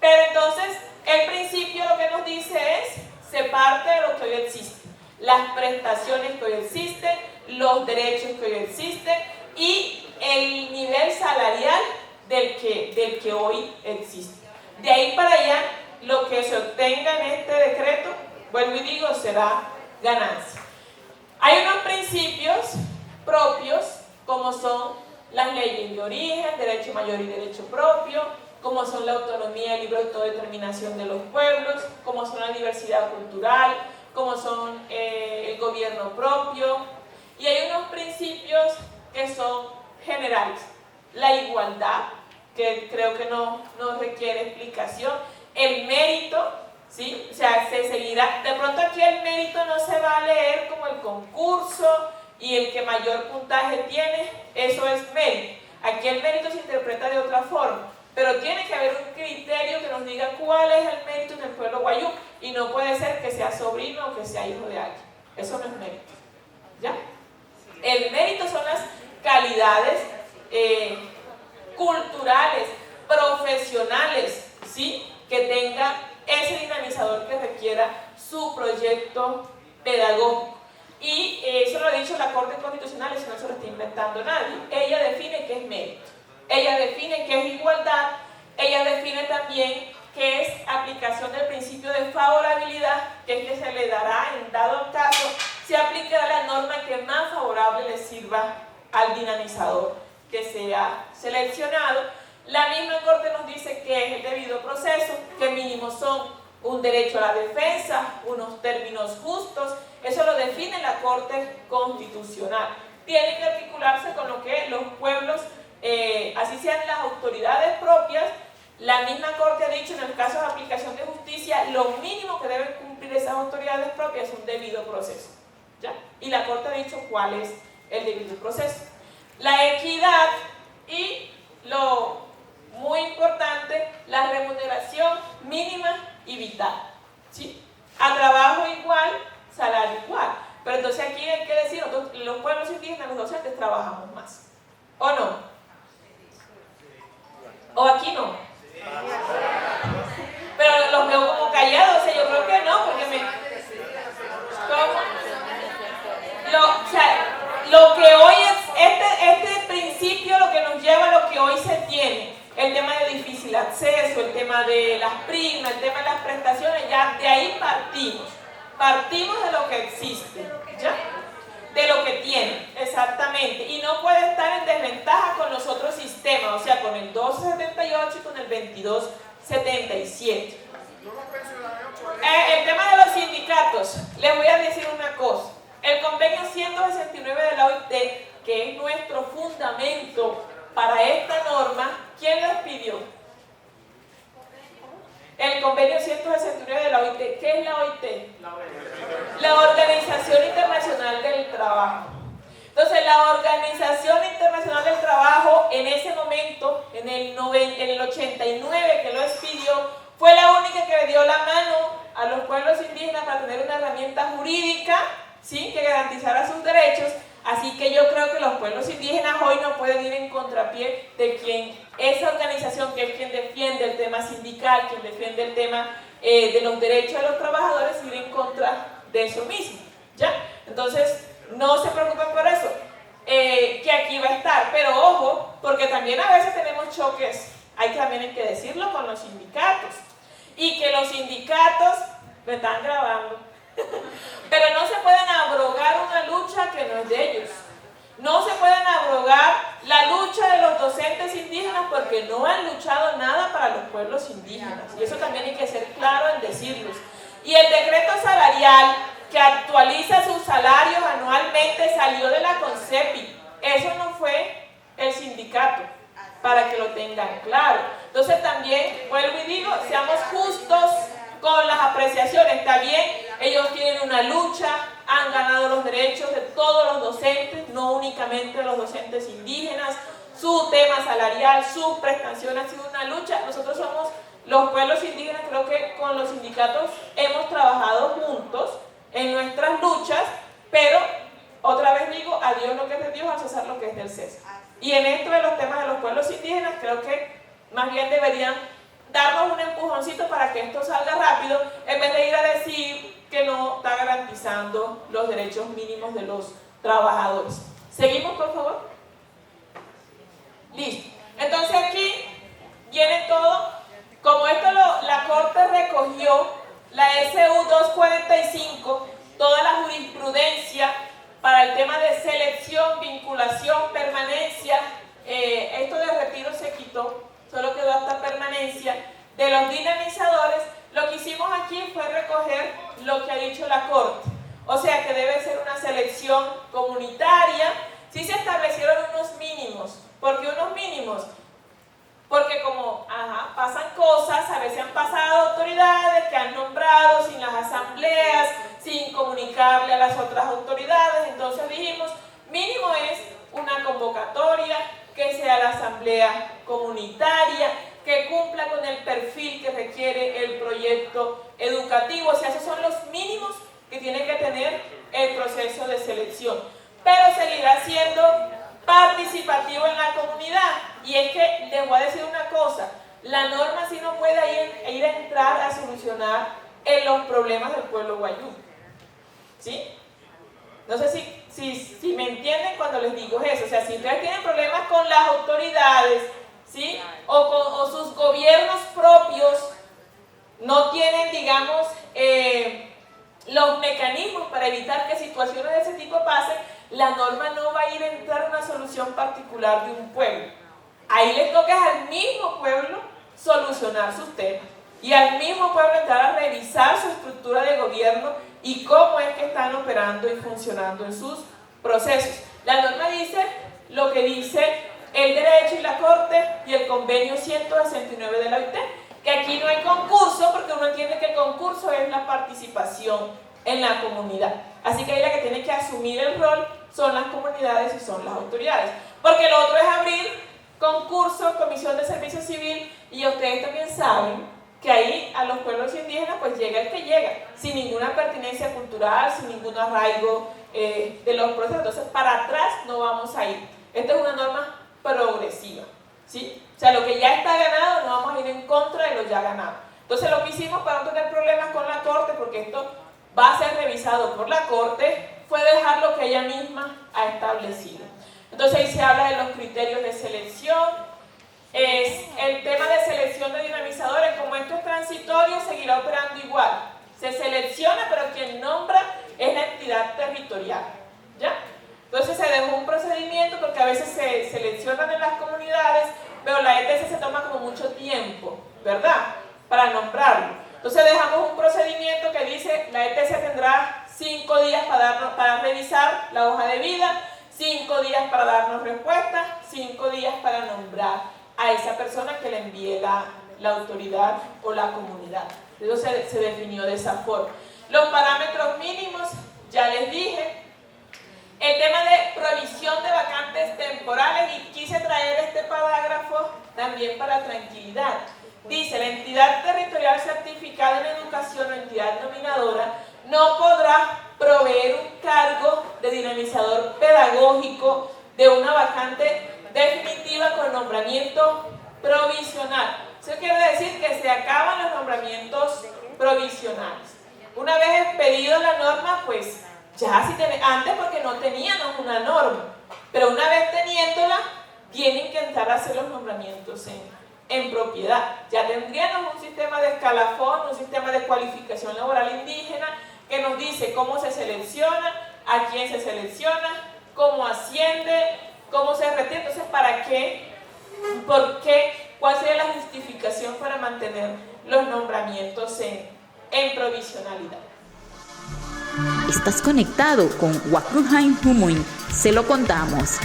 Pero entonces, el principio lo que nos dice es, se parte de lo que hoy existe. Las prestaciones que hoy existen, los derechos que hoy existen y el nivel salarial del que hoy existe. De ahí para allá, lo que se obtenga en este decreto, vuelvo y digo, será ganancia. Hay unos principios propios, como son las leyes de origen, derecho mayor y derecho propio, como son la autonomía y libre autodeterminación de los pueblos, como son la diversidad cultural, como son el gobierno propio, y hay unos principios que son generales. La igualdad, que creo que no requiere explicación, el mérito, ¿sí? O sea, se seguirá, de pronto aquí el mérito no se va a leer como el concurso y el que mayor puntaje tiene, eso es mérito. Aquí el mérito se interpreta de otra forma, pero tiene que haber un criterio que nos diga cuál es el mérito en el pueblo wayú, y no puede ser que sea sobrino o que sea hijo de alguien. Eso no es mérito, ¿ya? El mérito son las calidades culturales, profesionales, ¿sí? Que tenga ese dinamizador que requiera su proyecto pedagógico. Y eso lo ha dicho la Corte Constitucional, eso no se lo está inventando nadie. Ella define qué es mérito, ella define qué es igualdad, ella define también qué es aplicación del principio de favorabilidad, que es que se le dará, en dado caso, se aplicará la norma que más favorable le sirva al dinamizador que sea seleccionado. La misma Corte nos dice que es el debido proceso, que mínimo son un derecho a la defensa, unos términos justos, eso lo define la Corte Constitucional. Tiene que articularse con lo que los pueblos, así sean las autoridades propias. La misma Corte ha dicho en el caso de aplicación de justicia, lo mínimo que deben cumplir esas autoridades propias es un debido proceso, ¿ya? Y la Corte ha dicho cuál es el debido proceso. La equidad y lo muy importante, la remuneración mínima y vital, ¿sí? A trabajo igual, salario igual. Pero entonces aquí hay que decir, los pueblos indígenas, los docentes trabajamos más, ¿o no? ¿O aquí no? Pero los veo como callados, o sea, yo creo que no, porque lo que hoy es, este principio lo que nos lleva a lo que hoy se tiene, el tema de difícil acceso, el tema de las primas, el tema de las prestaciones, ya de ahí partimos de lo que existe, ¿ya? De lo que tiene, exactamente, y no puede estar en desventaja con los otros sistemas, o sea, con el 1278 y con el 2277. El tema de los sindicatos, les voy a decir una cosa. El convenio 169 de la OIT, que es nuestro fundamento para esta norma, ¿quién lo expidió? El convenio 169 de la OIT. ¿Qué es la OIT? La Organización Internacional del Trabajo. Entonces, la Organización Internacional del Trabajo, en ese momento, en el 89 que lo expidió, fue la única que le dio la mano a los pueblos indígenas para tener una herramienta jurídica, ¿sí?, que garantizara sus derechos. Así que yo creo que los pueblos indígenas hoy no pueden ir en contrapié de quien esa organización, que es quien defiende el tema sindical, quien defiende el tema de los derechos de los trabajadores, ir en contra de eso mismo, ¿ya? Entonces, no se preocupen por eso, que aquí va a estar, pero ojo, porque también a veces tenemos choques, también hay que decirlo, con los sindicatos, y que los sindicatos, me están grabando, pero no se pueden abrogar una lucha que no es de ellos. No se pueden abrogar la lucha de los docentes indígenas porque no han luchado nada para los pueblos indígenas. Y eso también hay que ser claro en decirlos. Y el decreto salarial que actualiza sus salarios anualmente salió de la CONCEPI. Eso no fue el sindicato, para que lo tengan claro. Entonces también, vuelvo y digo, seamos justos con las apreciaciones. Está bien, ellos tienen una lucha, han ganado los derechos de todos los docentes, no únicamente de los docentes indígenas, su tema salarial, su prestación ha sido una lucha. Nosotros somos los pueblos indígenas, creo que con los sindicatos hemos trabajado juntos en nuestras luchas, pero otra vez digo, a Dios lo que es de Dios, a César lo que es del César. Y en esto de los temas de los pueblos indígenas, creo que más bien deberían darnos un empujoncito para que esto salga rápido, en vez de ir a decir que no está garantizando los derechos mínimos de los trabajadores. ¿Seguimos, por favor? Listo. Entonces aquí viene todo, como esto la Corte recogió, la SU 245, toda la jurisprudencia para el tema de selección, vinculación, permanencia, esto de retiro se quitó, solo quedó hasta permanencia, de los dinamizadores. Lo que hicimos aquí fue recoger lo que ha dicho la Corte, o sea que debe ser una selección comunitaria. Sí se establecieron unos mínimos. ¿Por qué unos mínimos? Porque como pasan cosas, a veces han pasado autoridades que han nombrado sin las asambleas, sin comunicarle a las otras autoridades. Entonces dijimos, mínimo es una convocatoria, que sea la asamblea comunitaria, que cumpla con el perfil que requiere el proyecto educativo. O sea, esos son los mínimos que tiene que tener el proceso de selección. Pero seguirá siendo participativo en la comunidad. Y es que les voy a decir una cosa, la norma sí no puede ir a entrar a solucionar en los problemas del pueblo guayú, ¿sí? No sé si me entienden cuando les digo eso. O sea, si ustedes tienen problemas con las autoridades, ¿sí? O sus gobiernos propios no tienen, digamos, los mecanismos para evitar que situaciones de ese tipo pasen, la norma no va a ir a entrar a una solución particular de un pueblo. Ahí les toca al mismo pueblo solucionar sus temas y al mismo pueblo entrar a revisar su estructura de gobierno y cómo es que están operando y funcionando en sus procesos. La norma dice lo que dice el derecho y la Corte y el convenio 169 de la OIT, que aquí no hay concurso porque uno entiende que el concurso es la participación en la comunidad. Así que ahí la que tiene que asumir el rol son las comunidades y son las autoridades. Porque lo otro es abrir concurso, comisión de servicio civil, y ustedes también saben que ahí a los pueblos indígenas pues llega el que llega, sin ninguna pertinencia cultural, sin ningún arraigo de los procesos. Entonces para atrás no vamos a ir. Esta es una norma progresiva, ¿sí? O sea, lo que ya está ganado no vamos a ir en contra de lo ya ganado. Entonces lo que hicimos para no tener problemas con la Corte, porque esto va a ser revisado por la Corte, fue dejar lo que ella misma ha establecido. Entonces ahí se habla de los criterios de selección, es el tema de selección de dinamizadores. Como esto es transitorio, seguirá operando igual. Se selecciona, pero quien nombra es la entidad territorial, ¿ya? Entonces se dejó un procedimiento, porque a veces se seleccionan en las comunidades, pero la ETC se toma como mucho tiempo, ¿verdad?, para nombrarlo. Entonces dejamos un procedimiento que dice, la ETC tendrá 5 días para revisar la hoja de vida, 5 días para darnos respuesta, 5 días para nombrar a esa persona que le envíe la autoridad o la comunidad. Entonces se definió de esa forma. Los parámetros mínimos, ya les dije. El tema de provisión de vacantes temporales, y quise traer este parágrafo también para tranquilidad. Dice, la entidad territorial certificada en educación o entidad nominadora no podrá proveer un cargo de dinamizador pedagógico de una vacante definitiva con nombramiento provisional. Eso quiere decir que se acaban los nombramientos provisionales. Una vez expedido la norma, pues ya antes porque no teníamos una norma, pero una vez teniéndola, tienen que entrar a hacer los nombramientos en propiedad. Ya tendríamos un sistema de escalafón, un sistema de cualificación laboral indígena que nos dice cómo se selecciona, a quién se selecciona, cómo asciende, cómo se retira. Entonces, ¿para qué? ¿Por qué? ¿Cuál sería la justificación para mantener los nombramientos en provisionalidad? Estás conectado con Wacunhain Jumuy, se lo contamos.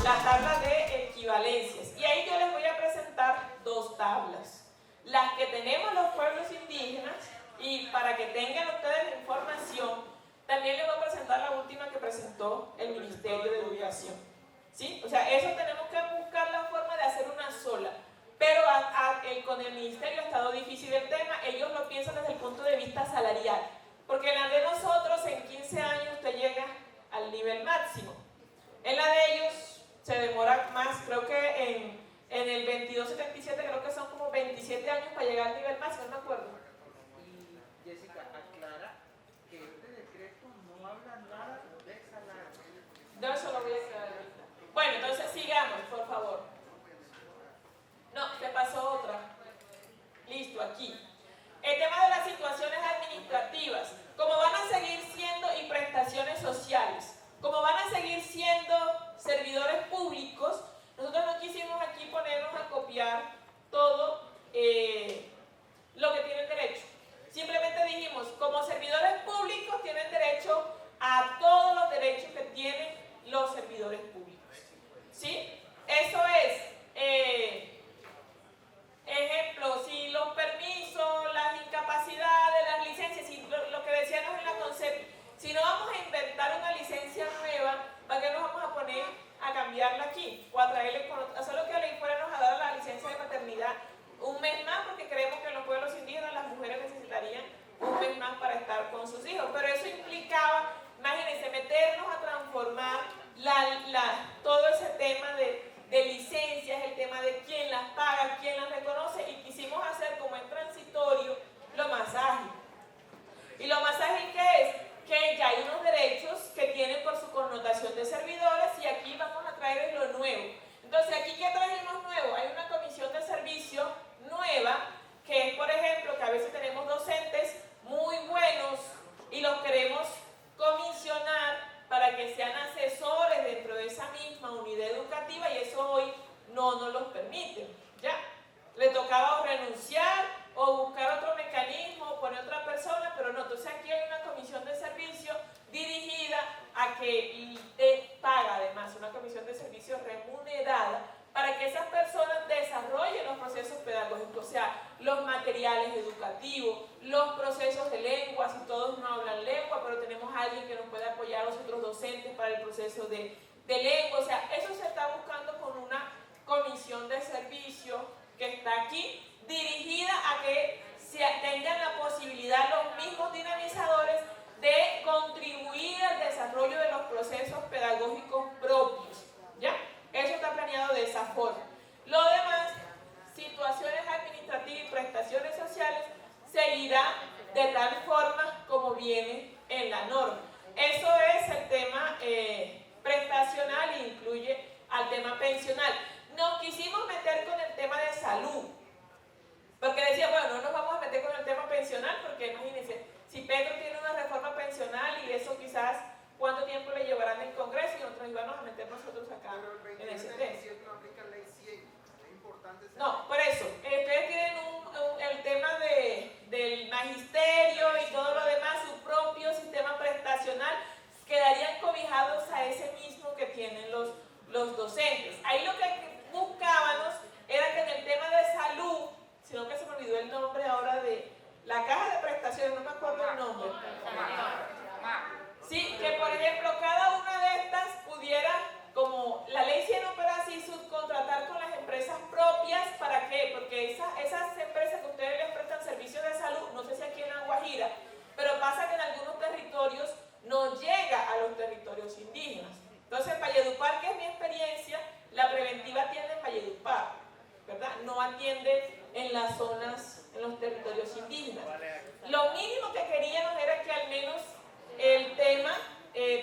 La tabla de equivalencias. Y ahí yo les voy a presentar dos tablas. Las que tenemos los pueblos indígenas, y para que tengan ustedes la información, también les voy a presentar la última que presentó el Ministerio de Educación. ¿Sí? O sea, eso tenemos que buscar la forma de hacer una sola. Pero con el Ministerio ha estado difícil el tema. Ellos lo piensan desde el punto de vista salarial. Porque en la de nosotros, en 15 años, usted llega al nivel máximo. En la de ellos se demora más, creo que en el 2277, creo que son como 27 años para llegar al nivel máximo, no me acuerdo. Y Jessica, aclara que este decreto no habla nada de salario. No, eso lo voy a aclarar ahorita. Bueno, entonces sigamos, por favor. No, te pasó otra. Listo, aquí. El tema de las situaciones administrativas, como van a seguir siendo, y prestaciones sociales, como van a seguir siendo servidores públicos, nosotros no quisimos aquí ponernos a copiar todo lo que tienen derecho. Simplemente dijimos, como servidores públicos tienen derecho a todos los derechos que tienen los servidores públicos. ¿Sí? Eso es, ejemplo, si los permisos, las incapacidades, las licencias, si lo que decíamos en la concepto, si no vamos a inventar una licencia nueva, ¿para qué nos vamos a poner a cambiarla aquí? O a traerle, solo que le fuéramos a dar la licencia de paternidad un mes más, porque creemos que en los pueblos indígenas las mujeres necesitarían un mes más para estar con sus hijos. Pero eso implicaba, imagínense, meternos a transformar todo ese tema de licencias, el tema de quién las paga, quién las reconoce, y quisimos hacer como en transitorio lo más ágil. ¿Y lo más ágil qué es? Que ya hay unos derechos que tienen por su connotación de servidores, y aquí vamos a traer lo nuevo. Entonces, ¿aquí qué trajimos nuevo? Hay una comisión de servicio nueva, que es, por ejemplo, que a veces tenemos docentes muy buenos y los queremos comisionar para que sean asesores dentro de esa misma unidad educativa, y eso hoy no nos los permite. ¿Ya? Le tocaba o renunciar o buscar otro mecanismo o poner otra persona, pero no. Entonces aquí hay una comisión de servicio dirigida a que paga además, una comisión de servicio remunerada, para que esas personas desarrollen los procesos pedagógicos, o sea, los materiales educativos, los procesos de lengua. Si todos no hablan lengua, pero tenemos a alguien que nos puede apoyar a los otros docentes para el proceso de lengua. O sea, eso se está buscando con una comisión de servicio que está aquí, dirigida a que tengan la posibilidad los mismos dinamizadores de contribuir al desarrollo de los procesos pedagógicos propios. ¿Ya? Eso está planeado de esa forma. Lo demás, situaciones administrativas y prestaciones sociales, seguirá de tal forma como viene en la norma. Eso es el tema prestacional e incluye al tema pensional. Nos quisimos meter con el tema de salud, porque decía, bueno, no nos vamos a meter con el tema pensional, porque imagínense, si Pedro tiene una reforma pensional y eso quizás cuánto tiempo le llevarán en el Congreso, y nosotros íbamos a meter nosotros acá en ese tema. No, por eso, ustedes tienen el tema del magisterio y todo lo demás, su propio sistema prestacional, quedarían cobijados a ese mismo que tienen los docentes. Ahí lo que buscábamos era que en el tema de salud, sino que se me olvidó el nombre ahora de la caja de prestaciones, no me acuerdo el nombre. Sí, que por ejemplo cada una de estas pudiera, como la ley 100 opera así, subcontratar con las empresas propias. ¿Para qué? Porque esas empresas que ustedes les prestan servicios de salud, no sé si aquí en La Guajira, pero pasa que en algunos territorios no llega a los territorios indígenas. Entonces, en Valledupar, que es mi experiencia, la preventiva atiende en Valledupar, ¿verdad? No atiende en las zonas los territorios indígenas. Lo mínimo que queríamos era que al menos el tema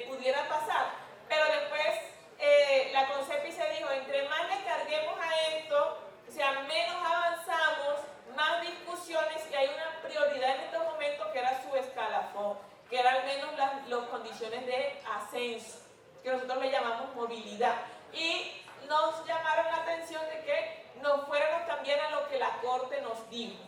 pudiera pasar, pero después la CONCEPI se dijo, entre más le carguemos a esto, o sea, menos avanzamos, más discusiones, y hay una prioridad en estos momentos que era su escalafón, que eran al menos las condiciones de ascenso, que nosotros le llamamos movilidad. Y nos llamaron la atención de que nos fuéramos también a lo que la Corte nos dijo,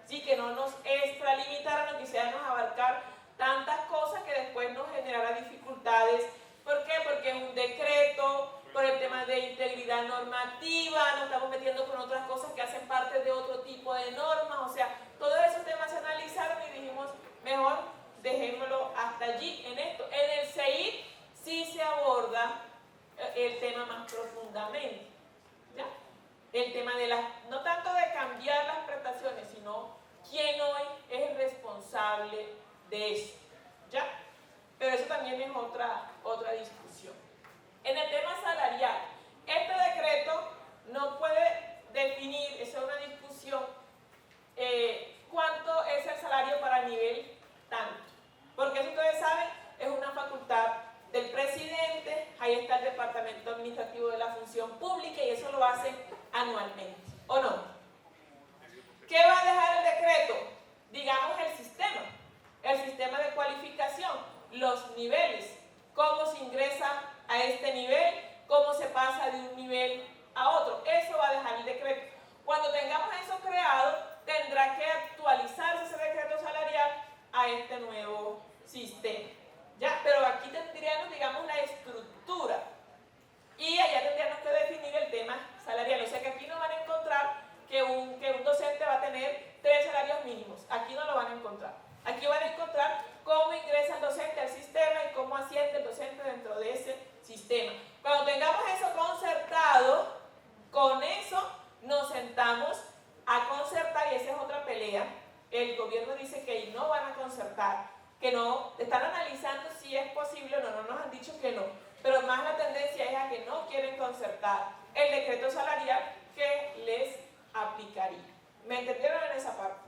¿sí? Que no nos extralimitaran, no quisiéramos abarcar tantas cosas que después nos generara dificultades. ¿Por qué? Porque es un decreto, por el tema de integridad normativa, nos estamos metiendo con otras cosas que hacen parte de otro tipo de normas, o sea, todos esos temas se analizaron y dijimos, mejor dejémoslo hasta allí en esto. En el CEID sí se aborda el tema más profundamente, ¿ya? El tema de no tanto de cambiar las prestaciones, sino quién hoy es el responsable de eso, ¿ya? Pero eso también es otra discusión. En el tema salarial, este decreto no puede definir, esa es una discusión, cuánto es el salario para nivel tanto. Porque eso ustedes saben, es una facultad del presidente, ahí está el Departamento Administrativo de la Función Pública y eso lo hace anualmente, ¿o no? ¿Qué va a dejar el decreto? Digamos el sistema de cualificación, los niveles, cómo se ingresa a este nivel, cómo se pasa de un nivel a otro. Eso va a dejar el decreto. Cuando tengamos eso creado, tendrá que actualizarse ese decreto salarial a este nuevo sistema. ¿Ya? Pero aquí tendríamos, digamos, la estructura. Y allá tendríamos que definir el tema salarial. O sea que aquí no van a encontrar que un docente va a tener 3 salarios mínimos. Aquí no lo van a encontrar. Aquí van a encontrar cómo ingresa el docente al sistema y cómo asciende el docente dentro de ese sistema. Cuando tengamos eso concertado, con eso nos sentamos a concertar, y esa es otra pelea. El gobierno dice que no van a concertar, que no, están analizando si es posible o no, no nos han dicho que no, pero más la tendencia es a que no quieren concertar el decreto salarial que les aplicaría. ¿Me entendieron en esa parte?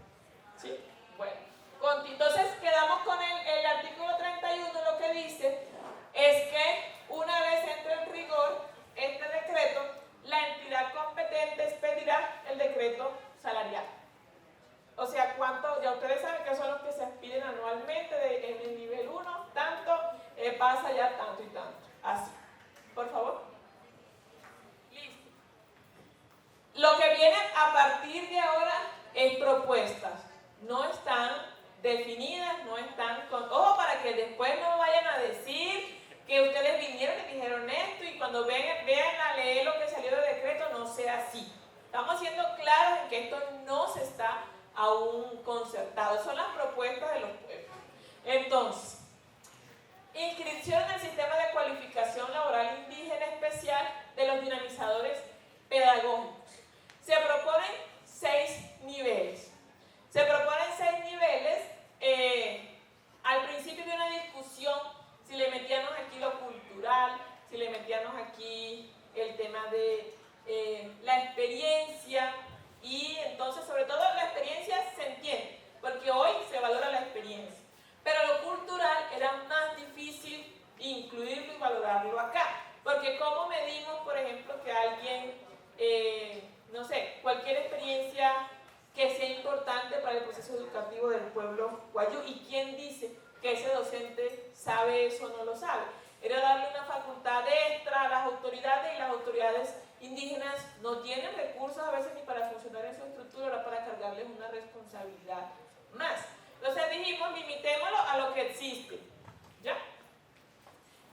¿Sí? Bueno. Entonces quedamos con el artículo 31, lo que dice es que una vez entre en rigor este decreto, la entidad competente expedirá el decreto salarial. O sea, cuánto, ya ustedes saben que son los que se expiden anualmente en el nivel 1, tanto, pasa ya tanto y tanto. Así. Por favor. Listo. Lo que viene a partir de ahora es propuestas. No están definidas, no están con... Ojo, para que después no vayan a decir que ustedes vinieron y dijeron esto y cuando vean a leer lo que salió del decreto no sea así. Estamos siendo claros en que esto no se está aún concertado. Son las propuestas de los pueblos. Entonces, inscripción en el sistema de cualificación laboral indígena especial de los dinamizadores pedagógicos. Se proponen 6 niveles. Se proponen 6 niveles. Al principio de una discusión si le metíamos aquí lo cultural, si le metíamos aquí el tema de la experiencia, y entonces sobre todo la experiencia se entiende, porque hoy se valora la experiencia, pero lo cultural era más difícil incluirlo y valorarlo acá, porque ¿cómo medimos, por ejemplo, que alguien, no sé, cualquier experiencia que sea importante para el proceso educativo del pueblo wayú? ¿Y quién dice que ese docente sabe eso o no lo sabe? Era darle una facultad extra a las autoridades, y las autoridades indígenas no tienen recursos a veces ni para funcionar en su estructura, ahora para cargarles una responsabilidad más. Entonces dijimos, limitémoslo a lo que existe, ¿ya?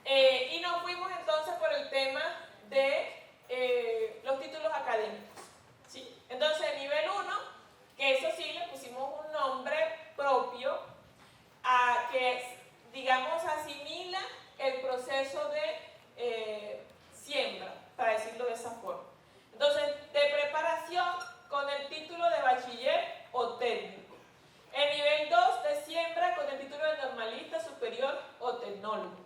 Y nos fuimos entonces por el tema de los títulos académicos, ¿sí? Entonces, el nivel 1, que eso sí le pusimos un nombre propio, que, digamos, asimila el proceso de siembra, para decirlo de esa forma. Entonces, de preparación con el título de bachiller o técnico. El nivel 2 de siembra con el título de normalista superior o tecnólogo.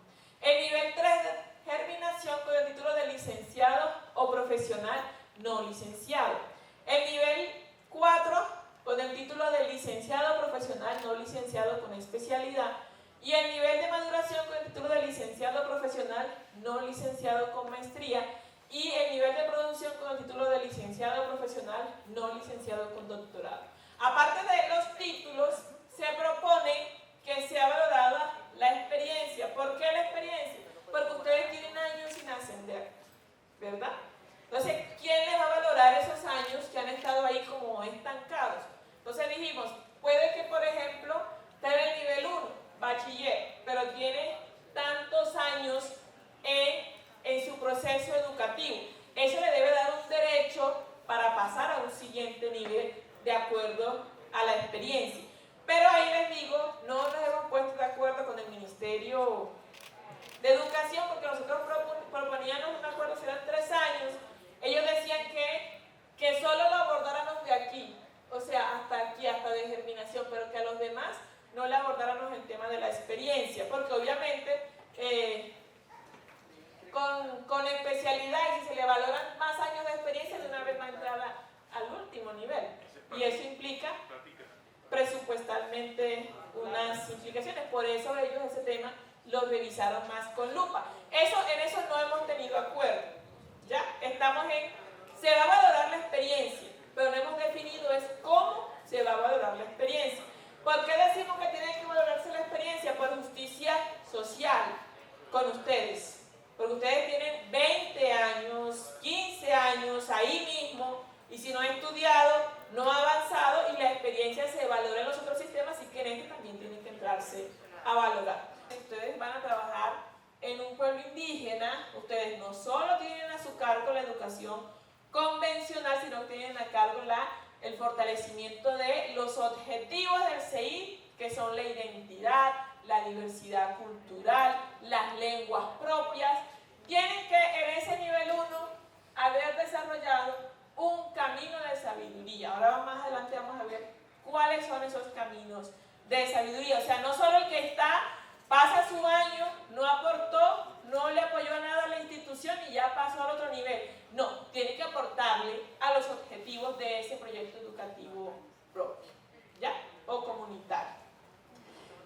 El nivel 3 de germinación con el título de licenciado o profesional no licenciado. El nivel 4 con el título de licenciado profesional, no licenciado con especialidad, y el nivel de maduración con el título de licenciado profesional, no licenciado con maestría, y el nivel de producción con el título de licenciado profesional, no licenciado con doctorado. Aparte de los títulos, se propone que sea valorada la experiencia. ¿Por qué la experiencia? Porque ustedes tienen años sin ascender, ¿verdad? Entonces, ¿quién les va a valorar esos años que han estado ahí como estancados? Entonces dijimos, puede que, por ejemplo, esté en el nivel 1, bachiller, pero tiene tantos años en su proceso educativo. Eso le debe dar un derecho para pasar a un siguiente nivel de acuerdo a la experiencia. Pero ahí les digo, no nos hemos puesto de acuerdo con el Ministerio de Educación, porque nosotros proponíamos un acuerdo, serán 3 años. Ellos decían que solo lo abordáramos de aquí, o sea, hasta aquí, hasta de germinación, pero que a los demás no le abordáramos el tema de la experiencia, porque obviamente con especialidad, y si se le valoran más años de experiencia, de una vez va a entrar al último nivel. Y eso implica presupuestalmente unas implicaciones. Por eso ellos ese tema lo revisaron más con lupa. En eso no hemos tenido acuerdo. ¿Ya? Estamos se va a valorar la experiencia, pero no hemos definido es cómo se va a valorar la experiencia. ¿Por qué decimos que tiene que valorarse la experiencia? Por justicia social con ustedes. Porque ustedes tienen 20 años, 15 años ahí mismo, y si no ha estudiado, no ha avanzado, y la experiencia se valora en los otros sistemas, y que en este también tiene que entrarse a valorar. Ustedes van a trabajar en un pueblo indígena, ustedes no solo tienen a su cargo la educación convencional, sino que tienen a cargo el fortalecimiento de los objetivos del CEI, que son la identidad, la diversidad cultural, las lenguas propias. Tienen que en ese nivel 1 haber desarrollado un camino de sabiduría. Ahora más adelante vamos a ver cuáles son esos caminos de sabiduría. O sea, no solo el que pasa su año, no aportó, no le apoyó nada a la institución y ya pasó al otro nivel. No, tiene que aportarle a los objetivos de ese proyecto educativo propio, ¿ya? O comunitario.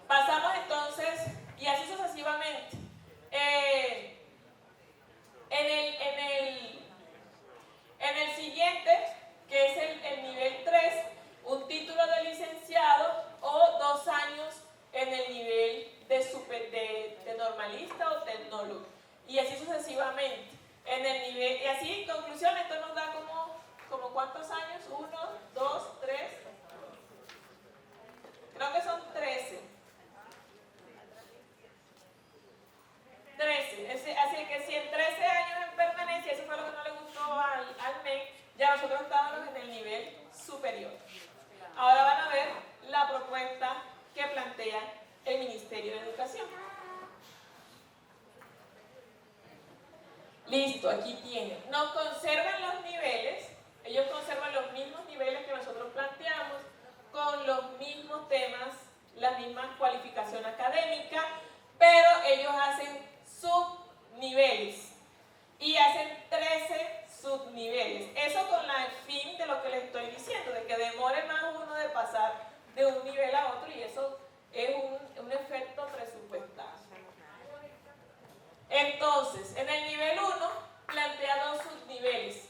Pasamos entonces, y así sucesivamente. En el siguiente, que es el nivel 3, un título de licenciado o 2 años en el nivel de normalista o tecnólogo. Y así sucesivamente. En el nivel, y así, en conclusión, esto nos da como ¿cuántos años? 1, 2, 3. Creo que son 13. 13. Así que si en 13 años en permanencia, eso fue lo que no le gustó al MEC, ya nosotros estábamos en el nivel superior. Ahora van a ver la propuesta que plantea el Ministerio de Educación. Listo, aquí tienen. Nos conservan los niveles, ellos conservan los mismos niveles que nosotros planteamos, con los mismos temas, la misma cualificación académica, pero ellos hacen subniveles y hacen 13 subniveles. Eso con el fin de lo que les estoy diciendo, de que demore más uno de pasar de un nivel a otro, y eso es un efecto presupuestal. Entonces, en el nivel 1 plantea 2 subniveles,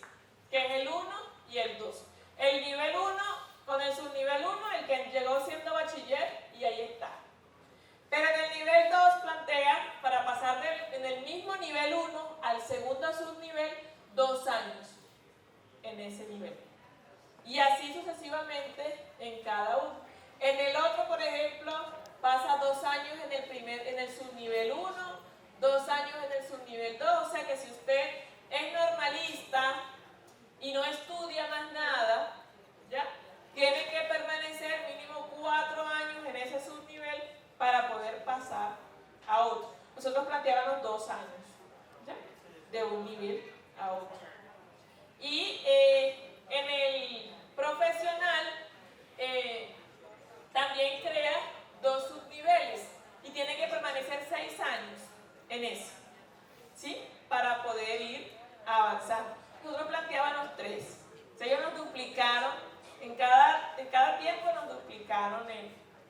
que es el 1 y el 2. El nivel 1, con el subnivel 1, el que llegó siendo bachiller, y ahí está. Pero en el nivel 2 plantea, para pasar en el mismo nivel 1 al segundo subnivel, 2 años en ese nivel. Y así sucesivamente en cada uno. En el otro, por ejemplo, pasa 2 años en el subnivel 1, 2 años en el subnivel 2, o sea que si usted es normalista y no estudia más nada, ¿ya? Tiene que permanecer mínimo 4 años en ese subnivel para poder pasar a otro. Nosotros planteábamos 2 años, ¿ya? De un nivel a otro. Y en el profesional también crea 2 subniveles y tiene que permanecer 6 años en eso, ¿sí? Para poder ir avanzando. Nosotros planteábamos 3. O sea, ellos nos duplicaron en cada cada tiempo nos duplicaron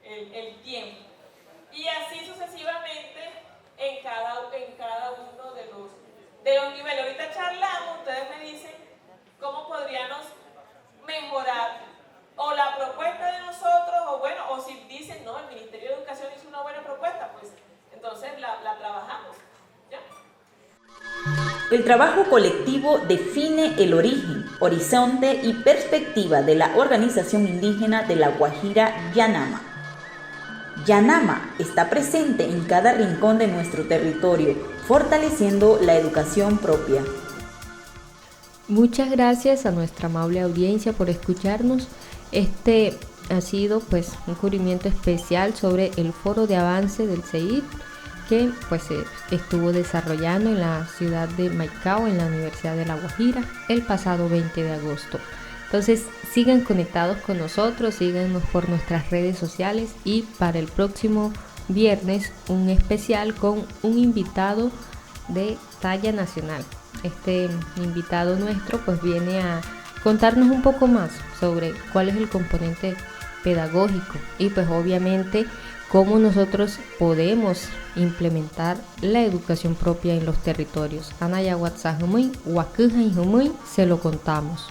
el tiempo. Y así sucesivamente en cada uno de los niveles. Ahorita charlamos, ustedes me dicen cómo podríamos mejorar o la propuesta de nosotros, o bueno, o si dicen, no, el Ministerio de Educación hizo una buena propuesta, pues entonces la trabajamos, ¿ya? El trabajo colectivo define el origen, horizonte y perspectiva de la organización indígena de La Guajira Yanama. Yanama está presente en cada rincón de nuestro territorio, fortaleciendo la educación propia. Muchas gracias a nuestra amable audiencia por escucharnos. Este ha sido pues un cubrimiento especial sobre el foro de avance del CEIP que pues se estuvo desarrollando en la ciudad de Maicao, en la Universidad de La Guajira, el pasado 20 de agosto. Entonces sigan conectados con nosotros, síganos por nuestras redes sociales y para el próximo viernes un especial con un invitado de talla nacional. Este invitado nuestro pues viene a contarnos un poco más sobre cuál es el componente pedagógico y pues obviamente cómo nosotros podemos implementar la educación propia en los territorios. Anaya Watzahumuy, Wakuja y Humuy, se lo contamos.